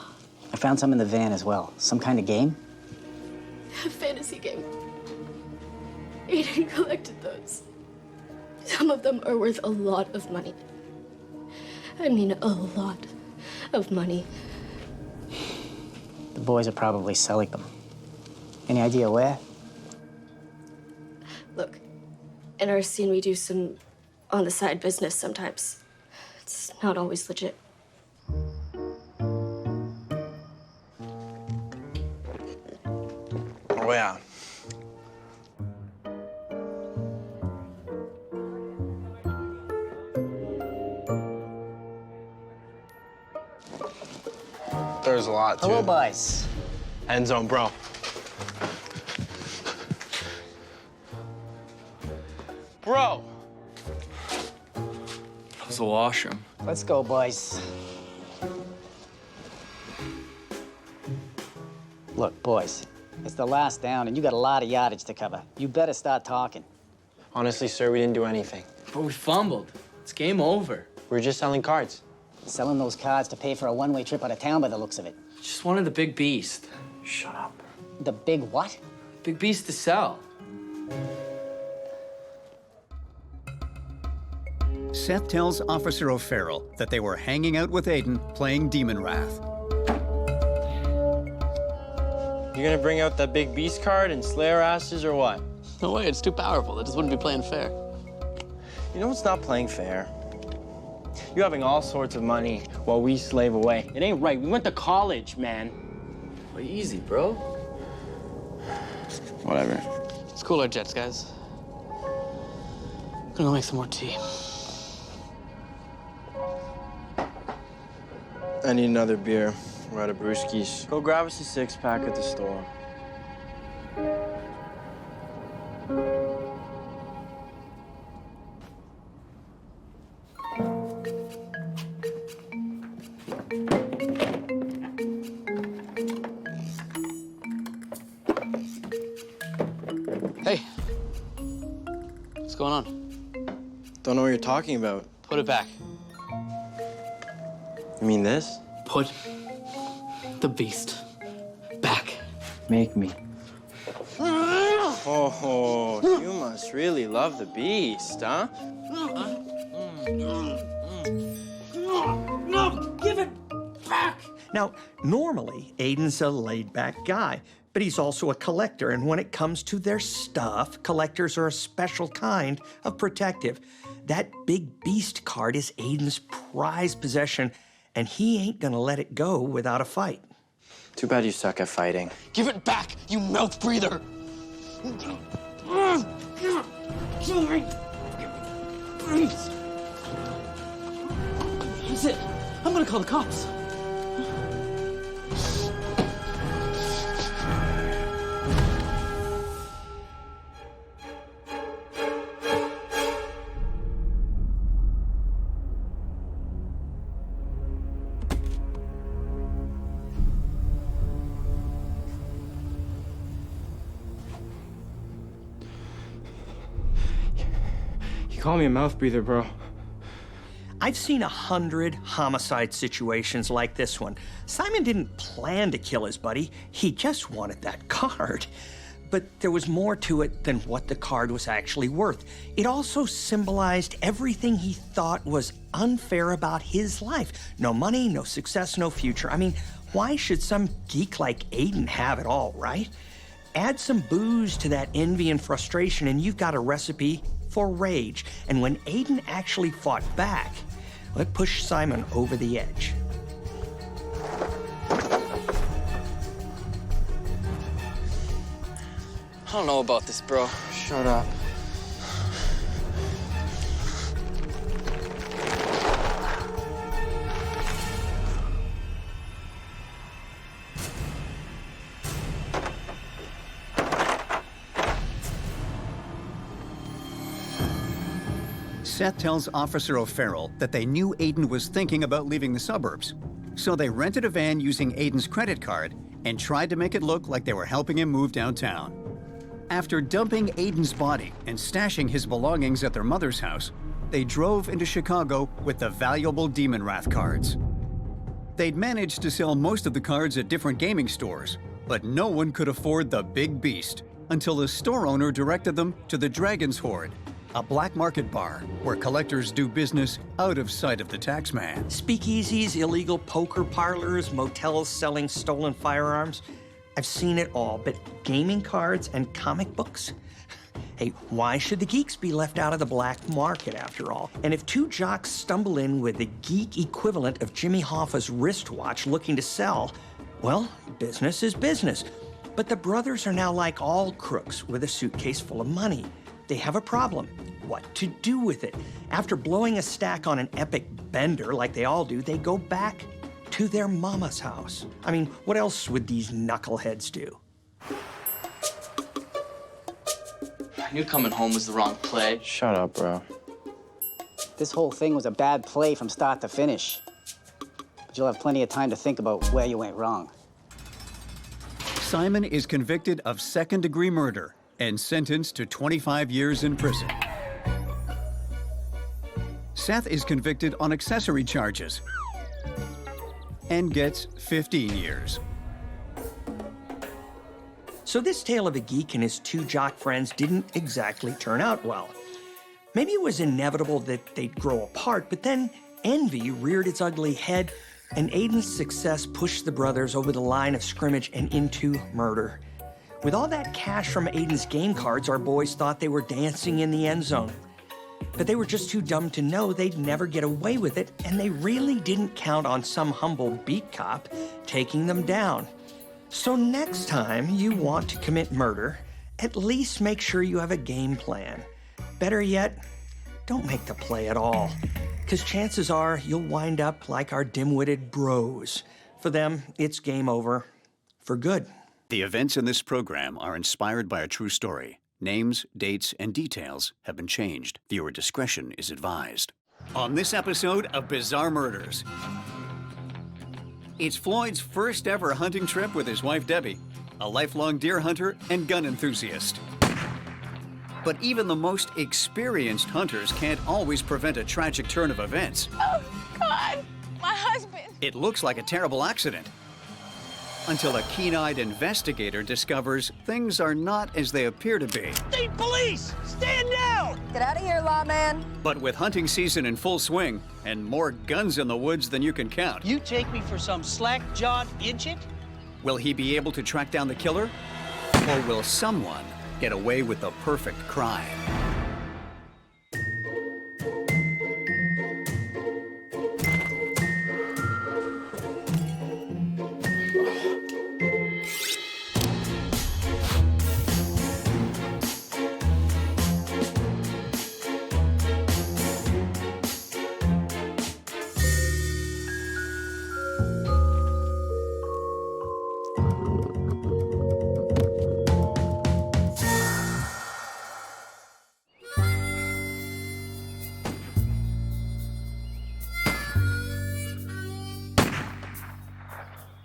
I found some in the van as well. Some kind of game? A fantasy game. Aiden collected those. Some of them are worth a lot of money. I mean, a lot of money. The boys are probably selling them. Any idea where? Look, in our scene, we do some on-the-side business sometimes. It's not always legit. Oh, yeah. There's a lot, too. Hello, boys. End zone, bro. Bro! How's the washroom? Let's go, boys. Look, boys, it's the last down, and you got a lot of yardage to cover. You better start talking. Honestly, sir, we didn't do anything. But we fumbled. It's game over. We were just selling cards. Selling those cards to pay for a one-way trip out of town by the looks of it. Just wanted the big beast. Shut up. The big what? Big beast to sell. Seth tells Officer O'Farrell that they were hanging out with Aiden playing Demon Wrath. You gonna bring out that big beast card and slay our asses or what? No way, it's too powerful. That just wouldn't be playing fair. You know what's not playing fair? You having all sorts of money while we slave away. It ain't right. We went to college, man. Well, easy, bro. Whatever. Let's cool our jets, guys. Gonna go make some more tea. I need another beer. We're out of brewskis. Go grab us a six-pack at the store. Hey. What's going on? Don't know what you're talking about. Put it back. You mean this? Put the beast back. Make me. Oh, you must really love the beast, huh? No, give it back! Now, normally, Aiden's a laid-back guy, but he's also a collector, and when it comes to their stuff, collectors are a special kind of protective. That big beast card is Aiden's prized possession, and he ain't gonna let it go without a fight. Too bad you suck at fighting. Give it back, you mouth breather! Kill me! Please! That's it. I'm gonna call the cops. You call me a mouth breather, bro. I've seen 100 homicide situations like this one. Simon didn't plan to kill his buddy. He just wanted that card. But there was more to it than what the card was actually worth. It also symbolized everything he thought was unfair about his life. No money, no success, no future. I mean, why should some geek like Aiden have it all, right? Add some booze to that envy and frustration, and you've got a recipe for rage. And when Aiden actually fought back, well, it pushed Simon over the edge. I don't know about this, bro. Shut up. Seth tells Officer O'Farrell that they knew Aiden was thinking about leaving the suburbs. So they rented a van using Aiden's credit card and tried to make it look like they were helping him move downtown. After dumping Aiden's body and stashing his belongings at their mother's house, they drove into Chicago with the valuable Demon Wrath cards. They'd managed to sell most of the cards at different gaming stores, but no one could afford the big beast until the store owner directed them to the Dragon's Hoard, a black market bar where collectors do business out of sight of the taxman. Speakeasies, illegal poker parlors, motels selling stolen firearms. I've seen it all, but gaming cards and comic books? Hey, why should the geeks be left out of the black market after all? And if two jocks stumble in with the geek equivalent of Jimmy Hoffa's wristwatch looking to sell, well, business is business. But the brothers are now like all crooks with a suitcase full of money. They have a problem. What to do with it? After blowing a stack on an epic bender like they all do, they go back to their mama's house. I mean, what else would these knuckleheads do? I knew coming home was the wrong play. Shut up, bro. This whole thing was a bad play from start to finish. But you'll have plenty of time to think about where you went wrong. Simon is convicted of second-degree murder and sentenced to 25 years in prison. Seth is convicted on accessory charges and gets 15 years. So this tale of a geek and his two jock friends didn't exactly turn out well. Maybe it was inevitable that they'd grow apart, but then envy reared its ugly head, and Aiden's success pushed the brothers over the line of scrimmage and into murder. With all that cash from Aiden's game cards, our boys thought they were dancing in the end zone. But they were just too dumb to know they'd never get away with it, and they really didn't count on some humble beat cop taking them down. So next time you want to commit murder, at least make sure you have a game plan. Better yet, don't make the play at all, because chances are you'll wind up like our dim-witted bros. For them, it's game over. For good. The events in this program are inspired by a true story. Names, dates, and details have been changed. Viewer discretion is advised. On this episode of Bizarre Murders, it's Floyd's first ever hunting trip with his wife Debbie, a lifelong deer hunter and gun enthusiast. But even the most experienced hunters can't always prevent a tragic turn of events. Oh, God, my husband. It looks like a terrible accident, until a keen-eyed investigator discovers things are not as they appear to be. State police! Stand down! Get out of here, lawman. But with hunting season in full swing and more guns in the woods than you can count, You take me for some slack-jawed idiot? will he be able to track down the killer? Or will someone get away with the perfect crime?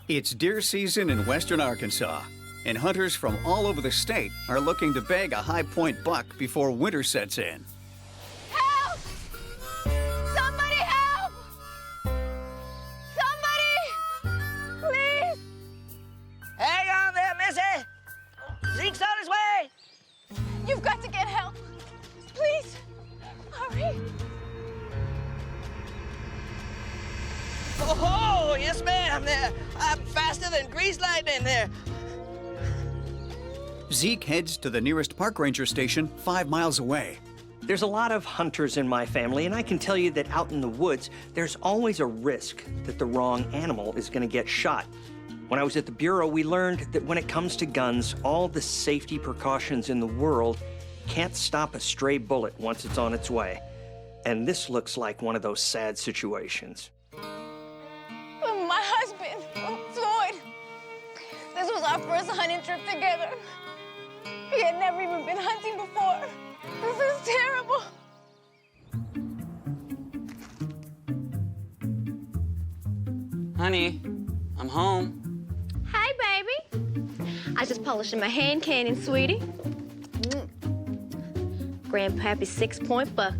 It's deer season in western Arkansas, and hunters from all over the state are looking to bag a high-point buck before winter sets in. Help! Somebody help! Somebody! Please! Hang on there, missy! Zeke's on his way! You've got to get help. Please, hurry. Oh, yes, ma'am. I'm faster than grease lightning there. Zeke heads to the nearest park ranger station 5 miles away. There's a lot of hunters in my family, and I can tell you that out in the woods, there's always a risk that the wrong animal is going to get shot. When I was at the Bureau, we learned that when it comes to guns, all the safety precautions in the world can't stop a stray bullet once it's on its way. And this looks like one of those sad situations. My husband, Floyd. This was our first hunting trip together. He had never even been hunting before. This is terrible. Honey, I'm home. Hey, baby. I just polishing my hand cannon, sweetie. Grandpappy's 6-point buck.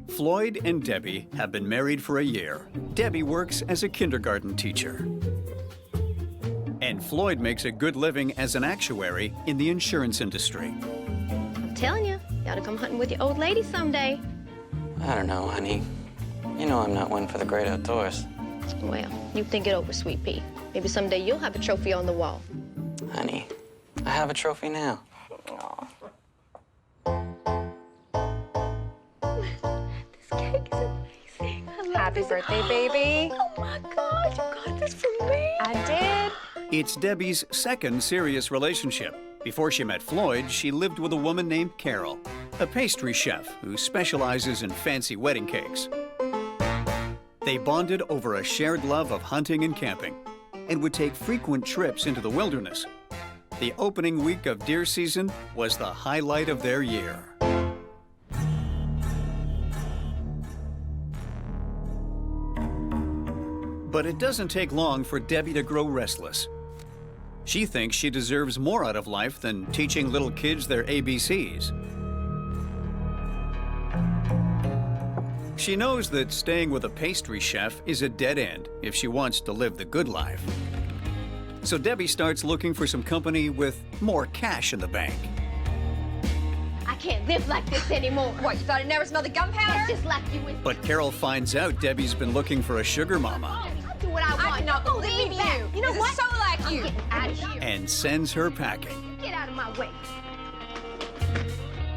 Floyd and Debbie have been married for a year. Debbie works as a kindergarten teacher. And Floyd makes a good living as an actuary in the insurance industry. I'm telling you, you ought to come hunting with your old lady someday. I don't know, honey. You know I'm not one for the great outdoors. Well, you think it over, sweet pea. Maybe someday you'll have a trophy on the wall. Honey, I have a trophy now. This cake is amazing. I love Happy this. birthday, baby. Oh my God, you got this for me. I did. It's Debbie's second serious relationship. Before she met Floyd, she lived with a woman named Carol, a pastry chef who specializes in fancy wedding cakes. They bonded over a shared love of hunting and camping and would take frequent trips into the wilderness. The opening week of deer season was the highlight of their year. But it doesn't take long for Debbie to grow restless. She thinks she deserves more out of life than teaching little kids their ABCs. She knows that staying with a pastry chef is a dead end if she wants to live the good life. So Debbie starts looking for some company with more cash in the bank. I can't live like this anymore. What, you thought I'd never smell the gunpowder? That's just like you. But Carol finds out Debbie's been looking for a sugar mama I'll do what I want. I cannot Oh, believe leave that. you. You know This what? is so like I'm you. getting out of here. and sends her packing. Get out of my way.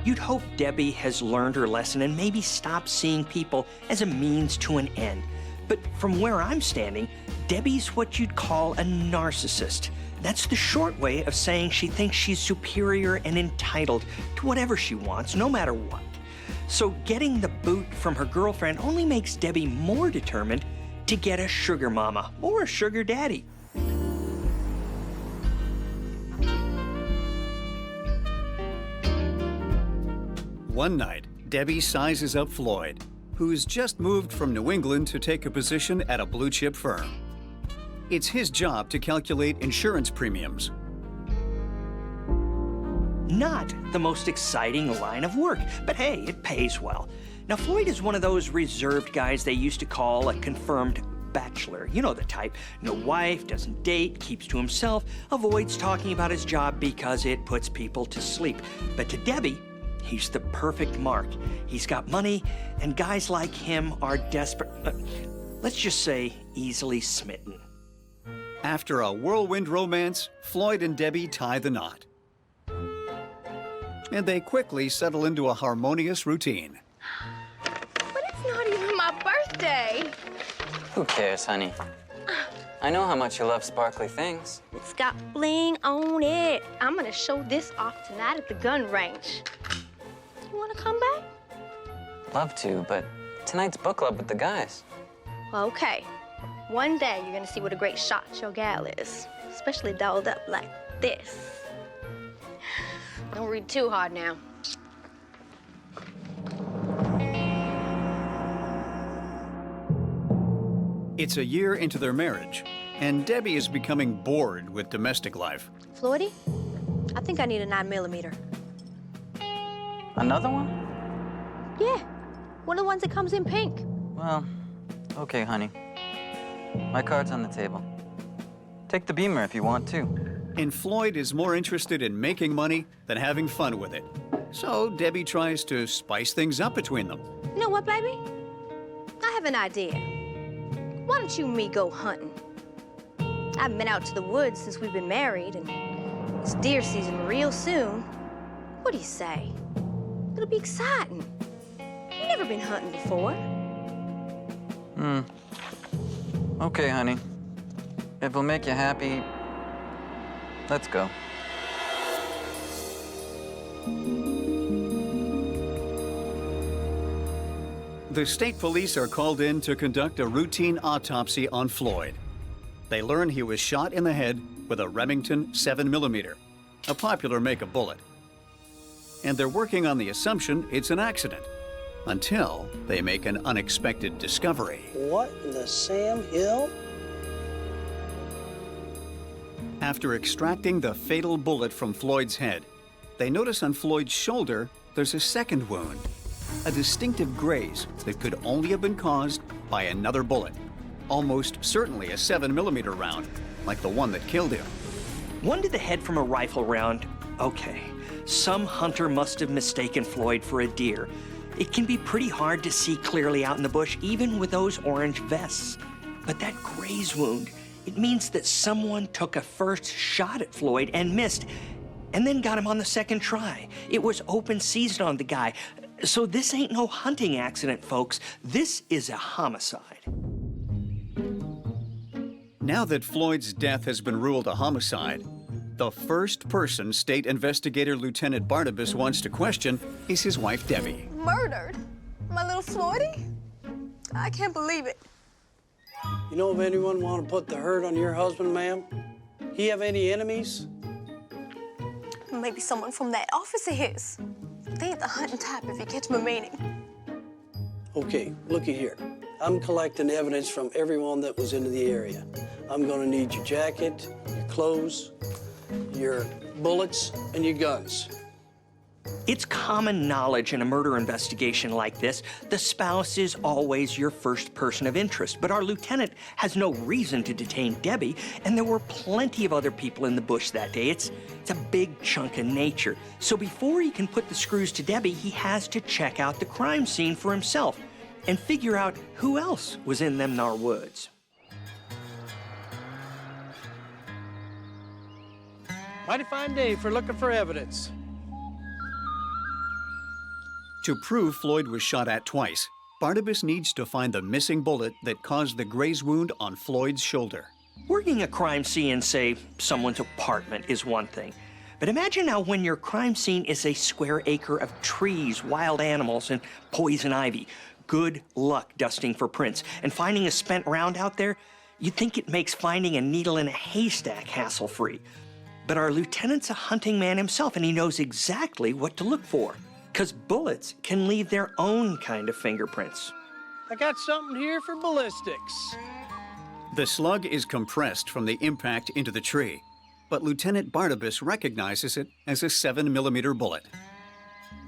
You'd hope Debbie has learned her lesson and maybe stopped seeing people as a means to an end. But from where I'm standing, Debbie's what you'd call a narcissist. That's the short way of saying she thinks she's superior and entitled to whatever she wants, no matter what. So getting the boot from her girlfriend only makes Debbie more determined to get a sugar mama or a sugar daddy. One night, Debbie sizes up Floyd, who's just moved from New England to take a position at a blue-chip firm. It's his job to calculate insurance premiums. Not the most exciting line of work, but hey, it pays well. Now, Floyd is one of those reserved guys they used to call a confirmed bachelor. You know the type. No wife, doesn't date, keeps to himself, avoids talking about his job because it puts people to sleep. But to Debbie, he's the perfect mark. He's got money, and guys like him are desperate, let's just say easily smitten. After a whirlwind romance, Floyd and Debbie tie the knot. And they quickly settle into a harmonious routine. But it's not even my birthday. Who cares, honey? I know how much you love sparkly things. It's got bling on it. I'm gonna show this off tonight at the gun range. You wanna come back? Love to, but tonight's book club with the guys. Okay. One day you're gonna see what a great shot your gal is, especially dolled up like this. Don't read too hard now. It's a year into their marriage, and Debbie is becoming bored with domestic life. Floydie, I think I need a 9mm. Another one? Yeah, one of the ones that comes in pink. Well, okay, honey. My card's on the table. Take the Beamer if you want to. And Floyd is more interested in making money than having fun with it. So Debbie tries to spice things up between them. You know what, baby? I have an idea. Why don't you and me go hunting? I haven't been out to the woods since we've been married, and it's deer season real soon. What do you say? It'll be exciting. You've never been hunting before. Okay, honey. If it'll make you happy, let's go. The state police are called in to conduct a routine autopsy on Floyd. They learn he was shot in the head with a Remington 7mm, a popular make of bullet. And they're working on the assumption it's an accident, until they make an unexpected discovery. What in the Sam Hill? After extracting the fatal bullet from Floyd's head, they notice on Floyd's shoulder there's a second wound, a distinctive graze that could only have been caused by another bullet, almost certainly a 7mm round, like the one that killed him. One to the head from a rifle round, okay. Some hunter must have mistaken Floyd for a deer. It can be pretty hard to see clearly out in the bush, even with those orange vests. But that graze wound, it means that someone took a first shot at Floyd and missed, and then got him on the second try. It was open season on the guy. So this ain't no hunting accident, folks. This is a homicide. Now that Floyd's death has been ruled a homicide, the first person State Investigator Lieutenant Barnabas wants to question is his wife, Debbie. Murdered? My little Floydie? I can't believe it. You know if anyone want to put the hurt on your husband, ma'am? He have any enemies? Maybe someone from that office of his. They ain't the hunting type if you catch my meaning. Okay, looky here. I'm collecting evidence from everyone that was into the area. I'm gonna need your jacket, your clothes, your bullets, and your guns. It's common knowledge in a murder investigation like this, the spouse is always your first person of interest. But our lieutenant has no reason to detain Debbie, and there were plenty of other people in the bush that day. It's a big chunk of nature. So before he can put the screws to Debbie, he has to check out the crime scene for himself and figure out who else was in them nar woods. Mighty fine day for looking for evidence. To prove Floyd was shot at twice, Barnabas needs to find the missing bullet that caused the graze wound on Floyd's shoulder. Working a crime scene in, say, someone's apartment is one thing. But imagine now when your crime scene is a square acre of trees, wild animals, and poison ivy. Good luck dusting for prints. And finding a spent round out there, you'd think it makes finding a needle in a haystack hassle-free. But our lieutenant's a hunting man himself, and he knows exactly what to look for. Because bullets can leave their own kind of fingerprints. I got something here for ballistics. The slug is compressed from the impact into the tree, but Lieutenant Barnabas recognizes it as a 7mm bullet.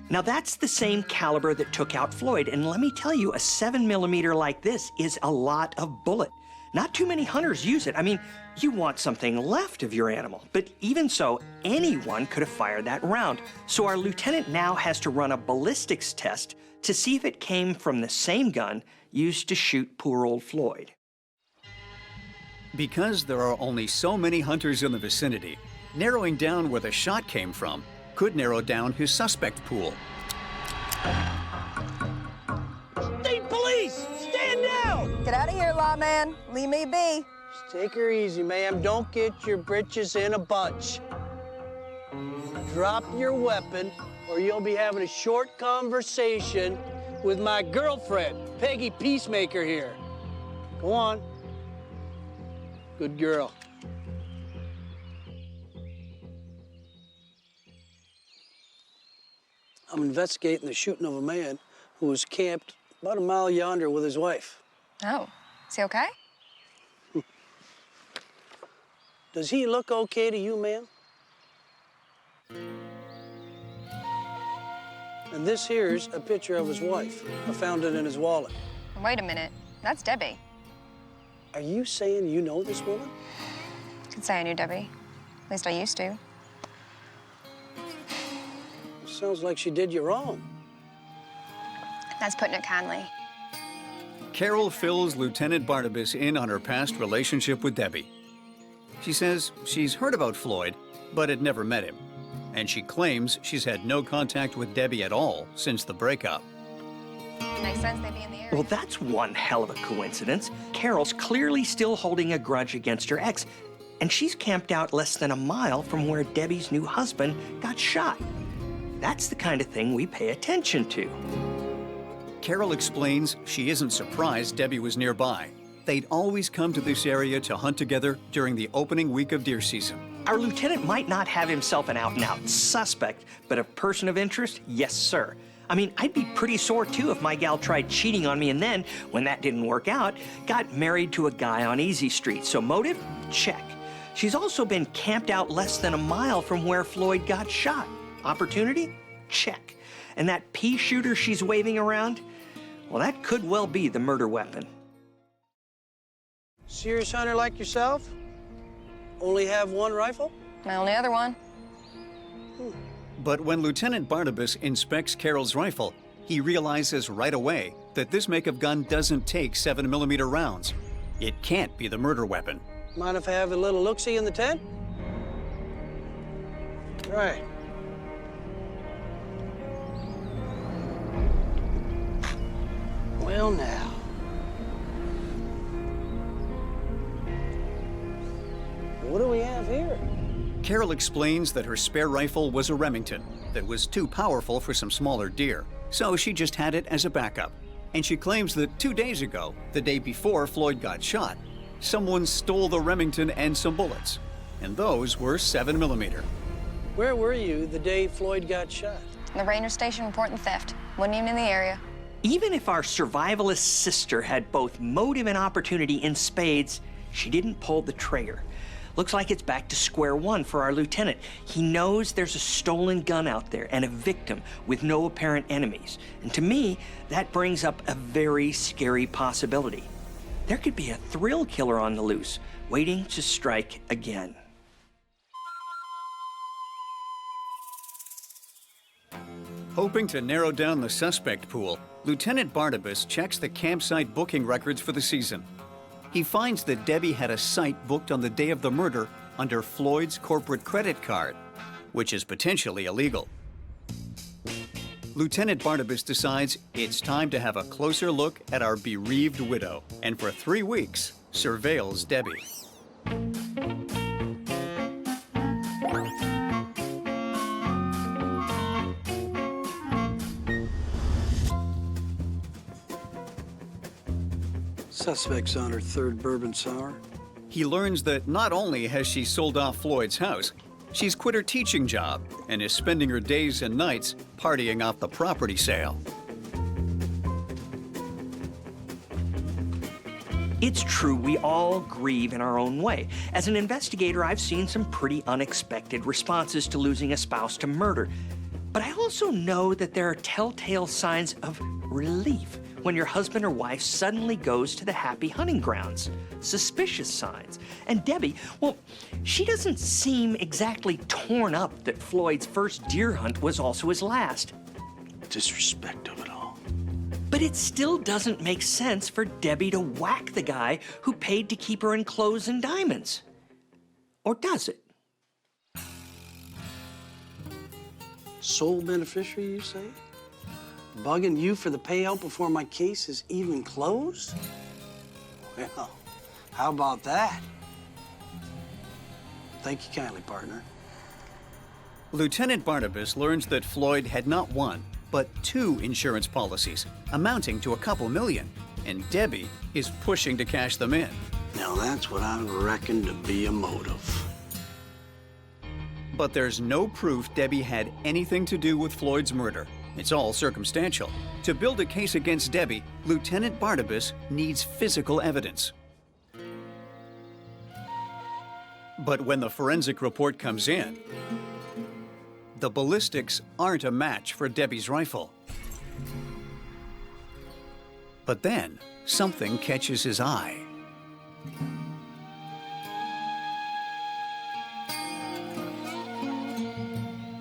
Now that's the same caliber that took out Floyd, and let me tell you, a 7mm like this is a lot of bullet. Not too many hunters use it. I mean, you want something left of your animal. But even so, anyone could have fired that round. So our lieutenant now has to run a ballistics test to see if it came from the same gun used to shoot poor old Floyd. Because there are only so many hunters in the vicinity, narrowing down where the shot came from could narrow down his suspect pool. State police! Stand down! Get out of here, lawman. Leave me be. Just take her easy, ma'am. Don't get your britches in a bunch. Drop your weapon, or you'll be having a short conversation with my girlfriend, Peggy Peacemaker here. Go on. Good girl. I'm investigating the shooting of a man who was camped about a mile yonder with his wife. Oh, is he okay? Does he look okay to you, ma'am? And this here's a picture of his wife. I found it in his wallet. Wait a minute. That's Debbie. Are you saying you know this woman? I could say I knew Debbie. At least I used to. Sounds like she did you wrong. That's putting it kindly. Carol fills Lieutenant Barnabas in on her past relationship with Debbie. She says she's heard about Floyd, but had never met him. And she claims she's had no contact with Debbie at all since the breakup. Makes sense they'd be in the area. Well, that's one hell of a coincidence. Carol's clearly still holding a grudge against her ex, and she's camped out less than a mile from where Debbie's new husband got shot. That's the kind of thing we pay attention to. Carol explains she isn't surprised Debbie was nearby. They'd always come to this area to hunt together during the opening week of deer season. Our lieutenant might not have himself an out-and-out suspect, but a person of interest, yes, sir. I mean, I'd be pretty sore, too, if my gal tried cheating on me and then, when that didn't work out, got married to a guy on Easy Street. So motive? Check. She's also been camped out less than a mile from where Floyd got shot. Opportunity? Check. And that pea shooter she's waving around? Well, that could well be the murder weapon. Serious hunter like yourself? Only have one rifle? My only other one. But when Lieutenant Barnabas inspects Carol's rifle, he realizes right away that this make of gun doesn't take 7mm rounds. It can't be the murder weapon. Mind if I have a little look-see in the tent? Right. Well, now. What do we have here? Carol explains that her spare rifle was a Remington that was too powerful for some smaller deer, so she just had it as a backup. And she claims that 2 days ago, the day before Floyd got shot, someone stole the Remington and some bullets, and those were 7mm. Where were you the day Floyd got shot? The Rainer station reporting theft. Wasn't even in the area. Even if our survivalist sister had both motive and opportunity in spades, she didn't pull the trigger. Looks like it's back to square one for our lieutenant. He knows there's a stolen gun out there and a victim with no apparent enemies. And to me, that brings up a very scary possibility. There could be a thrill killer on the loose, waiting to strike again. Hoping to narrow down the suspect pool, Lieutenant Barnabas checks the campsite booking records for the season. He finds that Debbie had a site booked on the day of the murder under Floyd's corporate credit card, which is potentially illegal. Lieutenant Barnabas decides it's time to have a closer look at our bereaved widow, and for 3 weeks, surveils Debbie. Suspect's on her third bourbon sour. He learns that not only has she sold off Floyd's house, she's quit her teaching job and is spending her days and nights partying off the property sale. It's true, we all grieve in our own way. As an investigator, I've seen some pretty unexpected responses to losing a spouse to murder. But I also know that there are telltale signs of relief when your husband or wife suddenly goes to the happy hunting grounds. Suspicious signs. And Debbie, well, she doesn't seem exactly torn up that Floyd's first deer hunt was also his last. Disrespect of it all. But it still doesn't make sense for Debbie to whack the guy who paid to keep her in clothes and diamonds. Or does it? Sole beneficiary, you say? Bugging you for the payout before my case is even closed? Well, how about that? Thank you kindly, partner. Lieutenant Barnabas learns that Floyd had not one, but 2 insurance policies, amounting to a couple million, and Debbie is pushing to cash them in. Now that's what I reckon to be a motive. But there's no proof Debbie had anything to do with Floyd's murder. It's all circumstantial. To build a case against Debbie, Lieutenant Barnabas needs physical evidence. But when the forensic report comes in, the ballistics aren't a match for Debbie's rifle. But then, something catches his eye.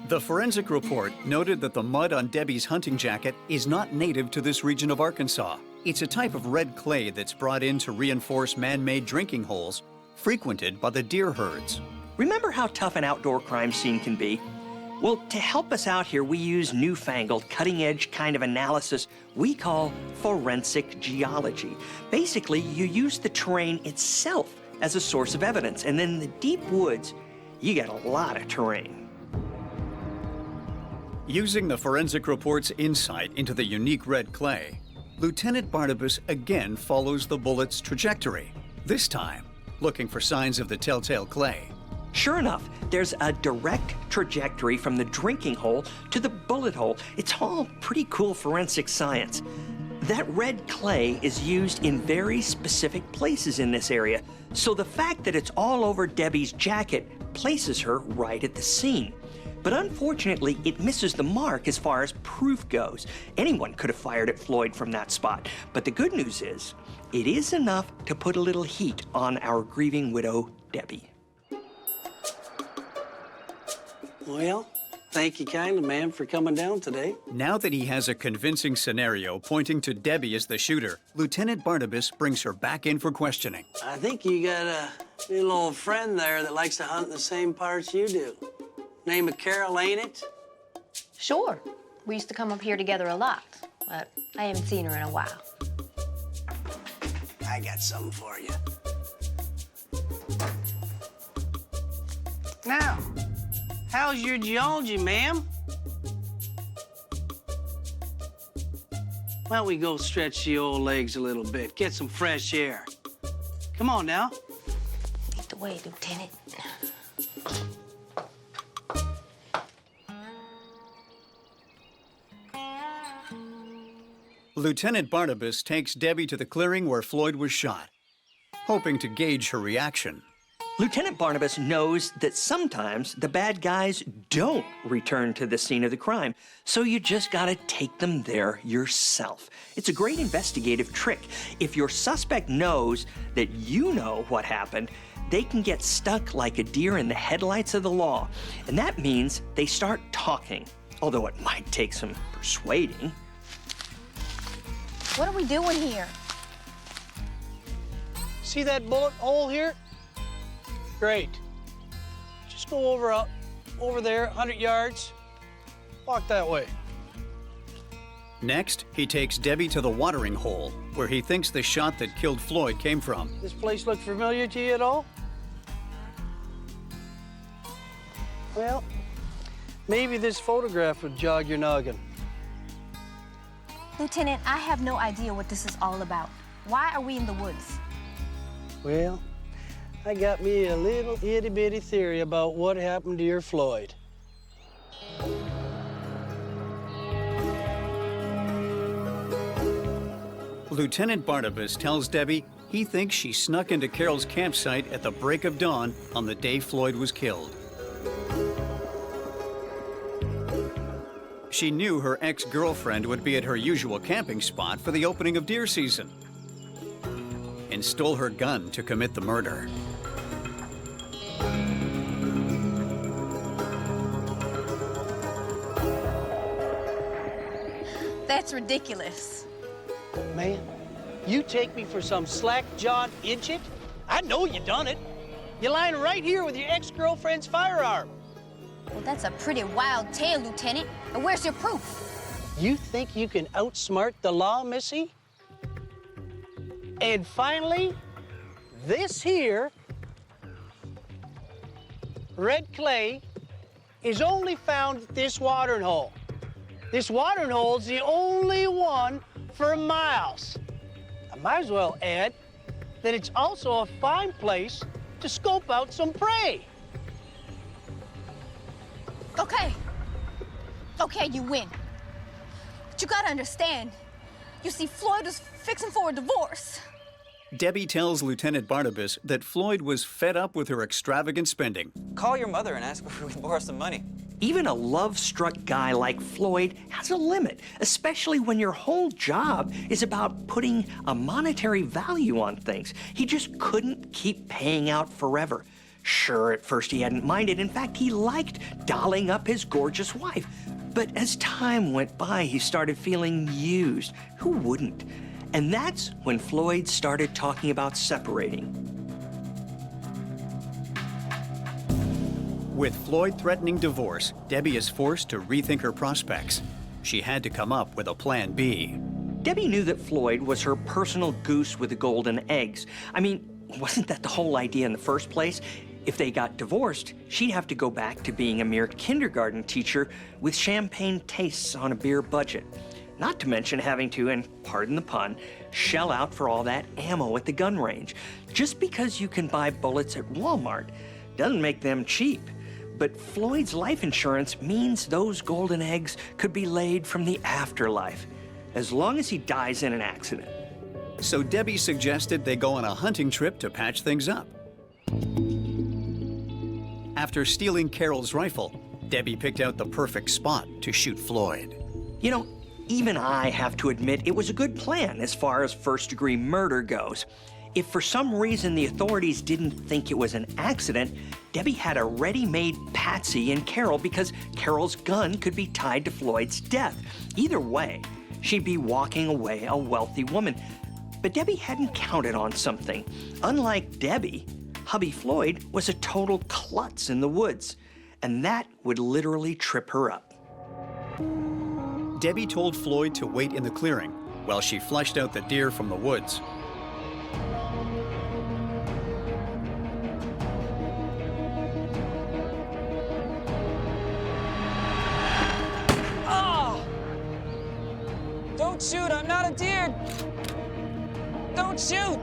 The forensic report noted that the mud on Debbie's hunting jacket is not native to this region of Arkansas. It's a type of red clay that's brought in to reinforce man-made drinking holes frequented by the deer herds. Remember how tough an outdoor crime scene can be? Well, to help us out here, we use newfangled, cutting-edge kind of analysis we call forensic geology. Basically, you use the terrain itself as a source of evidence, and then in the deep woods, you get a lot of terrain. Using the forensic report's insight into the unique red clay, Lieutenant Barnabas again follows the bullet's trajectory, this time looking for signs of the telltale clay. Sure enough, there's a direct trajectory from the drinking hole to the bullet hole. It's all pretty cool forensic science. That red clay is used in very specific places in this area, so the fact that it's all over Debbie's jacket places her right at the scene. But unfortunately, it misses the mark as far as proof goes. Anyone could have fired at Floyd from that spot. But the good news is, it is enough to put a little heat on our grieving widow, Debbie. Well, thank you kindly, ma'am, for coming down today. Now that he has a convincing scenario pointing to Debbie as the shooter, Lieutenant Barnabas brings her back in for questioning. I think you got a little old friend there that likes to hunt in the same parts you do. Name of Carol, ain't it? Sure. We used to come up here together a lot, but I haven't seen her in a while. I got something for you. Now, how's your geology, ma'am? Why don't we go stretch the old legs a little bit, get some fresh air? Come on now. Lead the way, Lieutenant. Lieutenant Barnabas takes Debbie to the clearing where Floyd was shot, hoping to gauge her reaction. Lieutenant Barnabas knows that sometimes the bad guys don't return to the scene of the crime, so you just gotta take them there yourself. It's a great investigative trick. If your suspect knows that you know what happened, they can get stuck like a deer in the headlights of the law, and that means they start talking, although it might take some persuading. What are we doing here? See that bullet hole here? Great. Just go over there, 100 yards. Walk that way. Next, he takes Debbie to the watering hole, where he thinks the shot that killed Floyd came from. This place look familiar to you at all? Well, maybe this photograph would jog your noggin. Lieutenant, I have no idea what this is all about. Why are we in the woods? Well, I got me a little itty-bitty theory about what happened to your Floyd. Lieutenant Barnabas tells Debbie he thinks she snuck into Carol's campsite at the break of dawn on the day Floyd was killed. She knew her ex-girlfriend would be at her usual camping spot for the opening of deer season and stole her gun to commit the murder. That's ridiculous. Man, you take me for some slack-jawed idiot? I know you done it. You're lying right here with your ex-girlfriend's firearm. Well, that's a pretty wild tale, Lieutenant. And where's your proof? You think you can outsmart the law, Missy? And finally, this here red clay is only found at this watering hole. This watering hole's the only one for miles. I might as well add that it's also a fine place to scope out some prey. Okay, you win. But you gotta understand, you see, Floyd was fixing for a divorce. Debbie tells Lieutenant Barnabas that Floyd was fed up with her extravagant spending. Call your mother and ask if we can borrow some money. Even a love-struck guy like Floyd has a limit, especially when your whole job is about putting a monetary value on things. He just couldn't keep paying out forever. Sure, at first he hadn't minded. In fact, he liked dolling up his gorgeous wife. But as time went by, he started feeling used. Who wouldn't? And that's when Floyd started talking about separating. With Floyd threatening divorce, Debbie is forced to rethink her prospects. She had to come up with a plan B. Debbie knew that Floyd was her personal goose with the golden eggs. I mean, wasn't that the whole idea in the first place? If they got divorced, she'd have to go back to being a mere kindergarten teacher with champagne tastes on a beer budget. Not to mention having to, and pardon the pun, shell out for all that ammo at the gun range. Just because you can buy bullets at Walmart doesn't make them cheap. But Floyd's life insurance means those golden eggs could be laid from the afterlife. as long as he dies in an accident. So Debbie suggested they go on a hunting trip to patch things up. After stealing Carol's rifle, Debbie picked out the perfect spot to shoot Floyd. You know, even I have to admit it was a good plan as far as first-degree murder goes. If for some reason the authorities didn't think it was an accident, Debbie had a ready-made patsy in Carol because Carol's gun could be tied to Floyd's death. Either way, she'd be walking away a wealthy woman. But Debbie hadn't counted on something. Unlike Debbie, hubby Floyd was a total klutz in the woods, and that would literally trip her up. Debbie told Floyd to wait in the clearing while she flushed out the deer from the woods. Oh! Don't shoot, I'm not a deer! Don't shoot!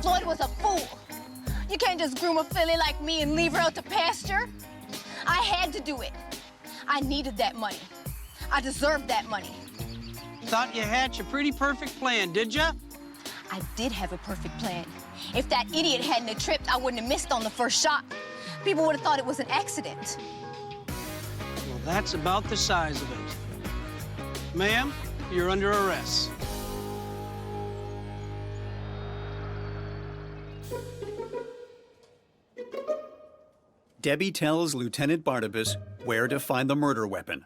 Floyd was a fool. You can't just groom a filly like me and leave her out to pasture. I had to do it. I needed that money. I deserved that money. Thought you hatched a pretty perfect plan, did ya? I did have a perfect plan. If that idiot hadn't have tripped, I wouldn't have missed on the first shot. People would have thought it was an accident. Well, that's about the size of it. Ma'am, you're under arrest. Debbie tells Lieutenant Barnabas where to find the murder weapon,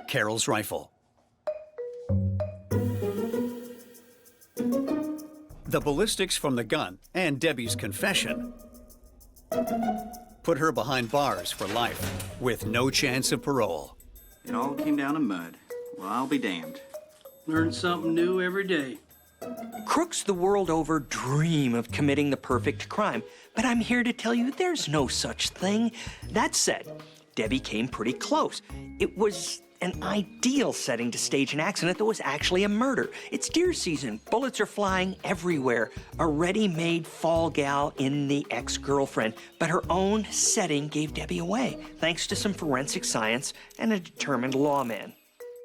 Carol's rifle. The ballistics from the gun and Debbie's confession put her behind bars for life with no chance of parole. It all came down to mud. Well, I'll be damned. Learn something new every day. Crooks the world over dream of committing the perfect crime, but I'm here to tell you there's no such thing. That said, Debbie came pretty close. It was an ideal setting to stage an accident that was actually a murder. It's deer season. Bullets are flying everywhere. A ready-made fall gal in the ex-girlfriend, but her own setting gave Debbie away, thanks to some forensic science and a determined lawman.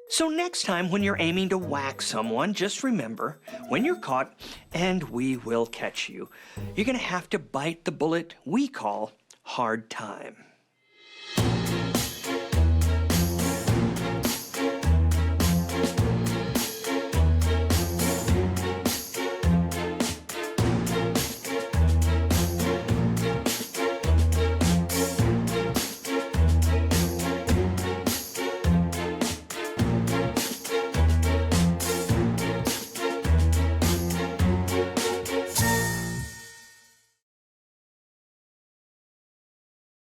So next time when you're aiming to whack someone, just remember, when you're caught, and we will catch you, you're gonna have to bite the bullet we call hard time.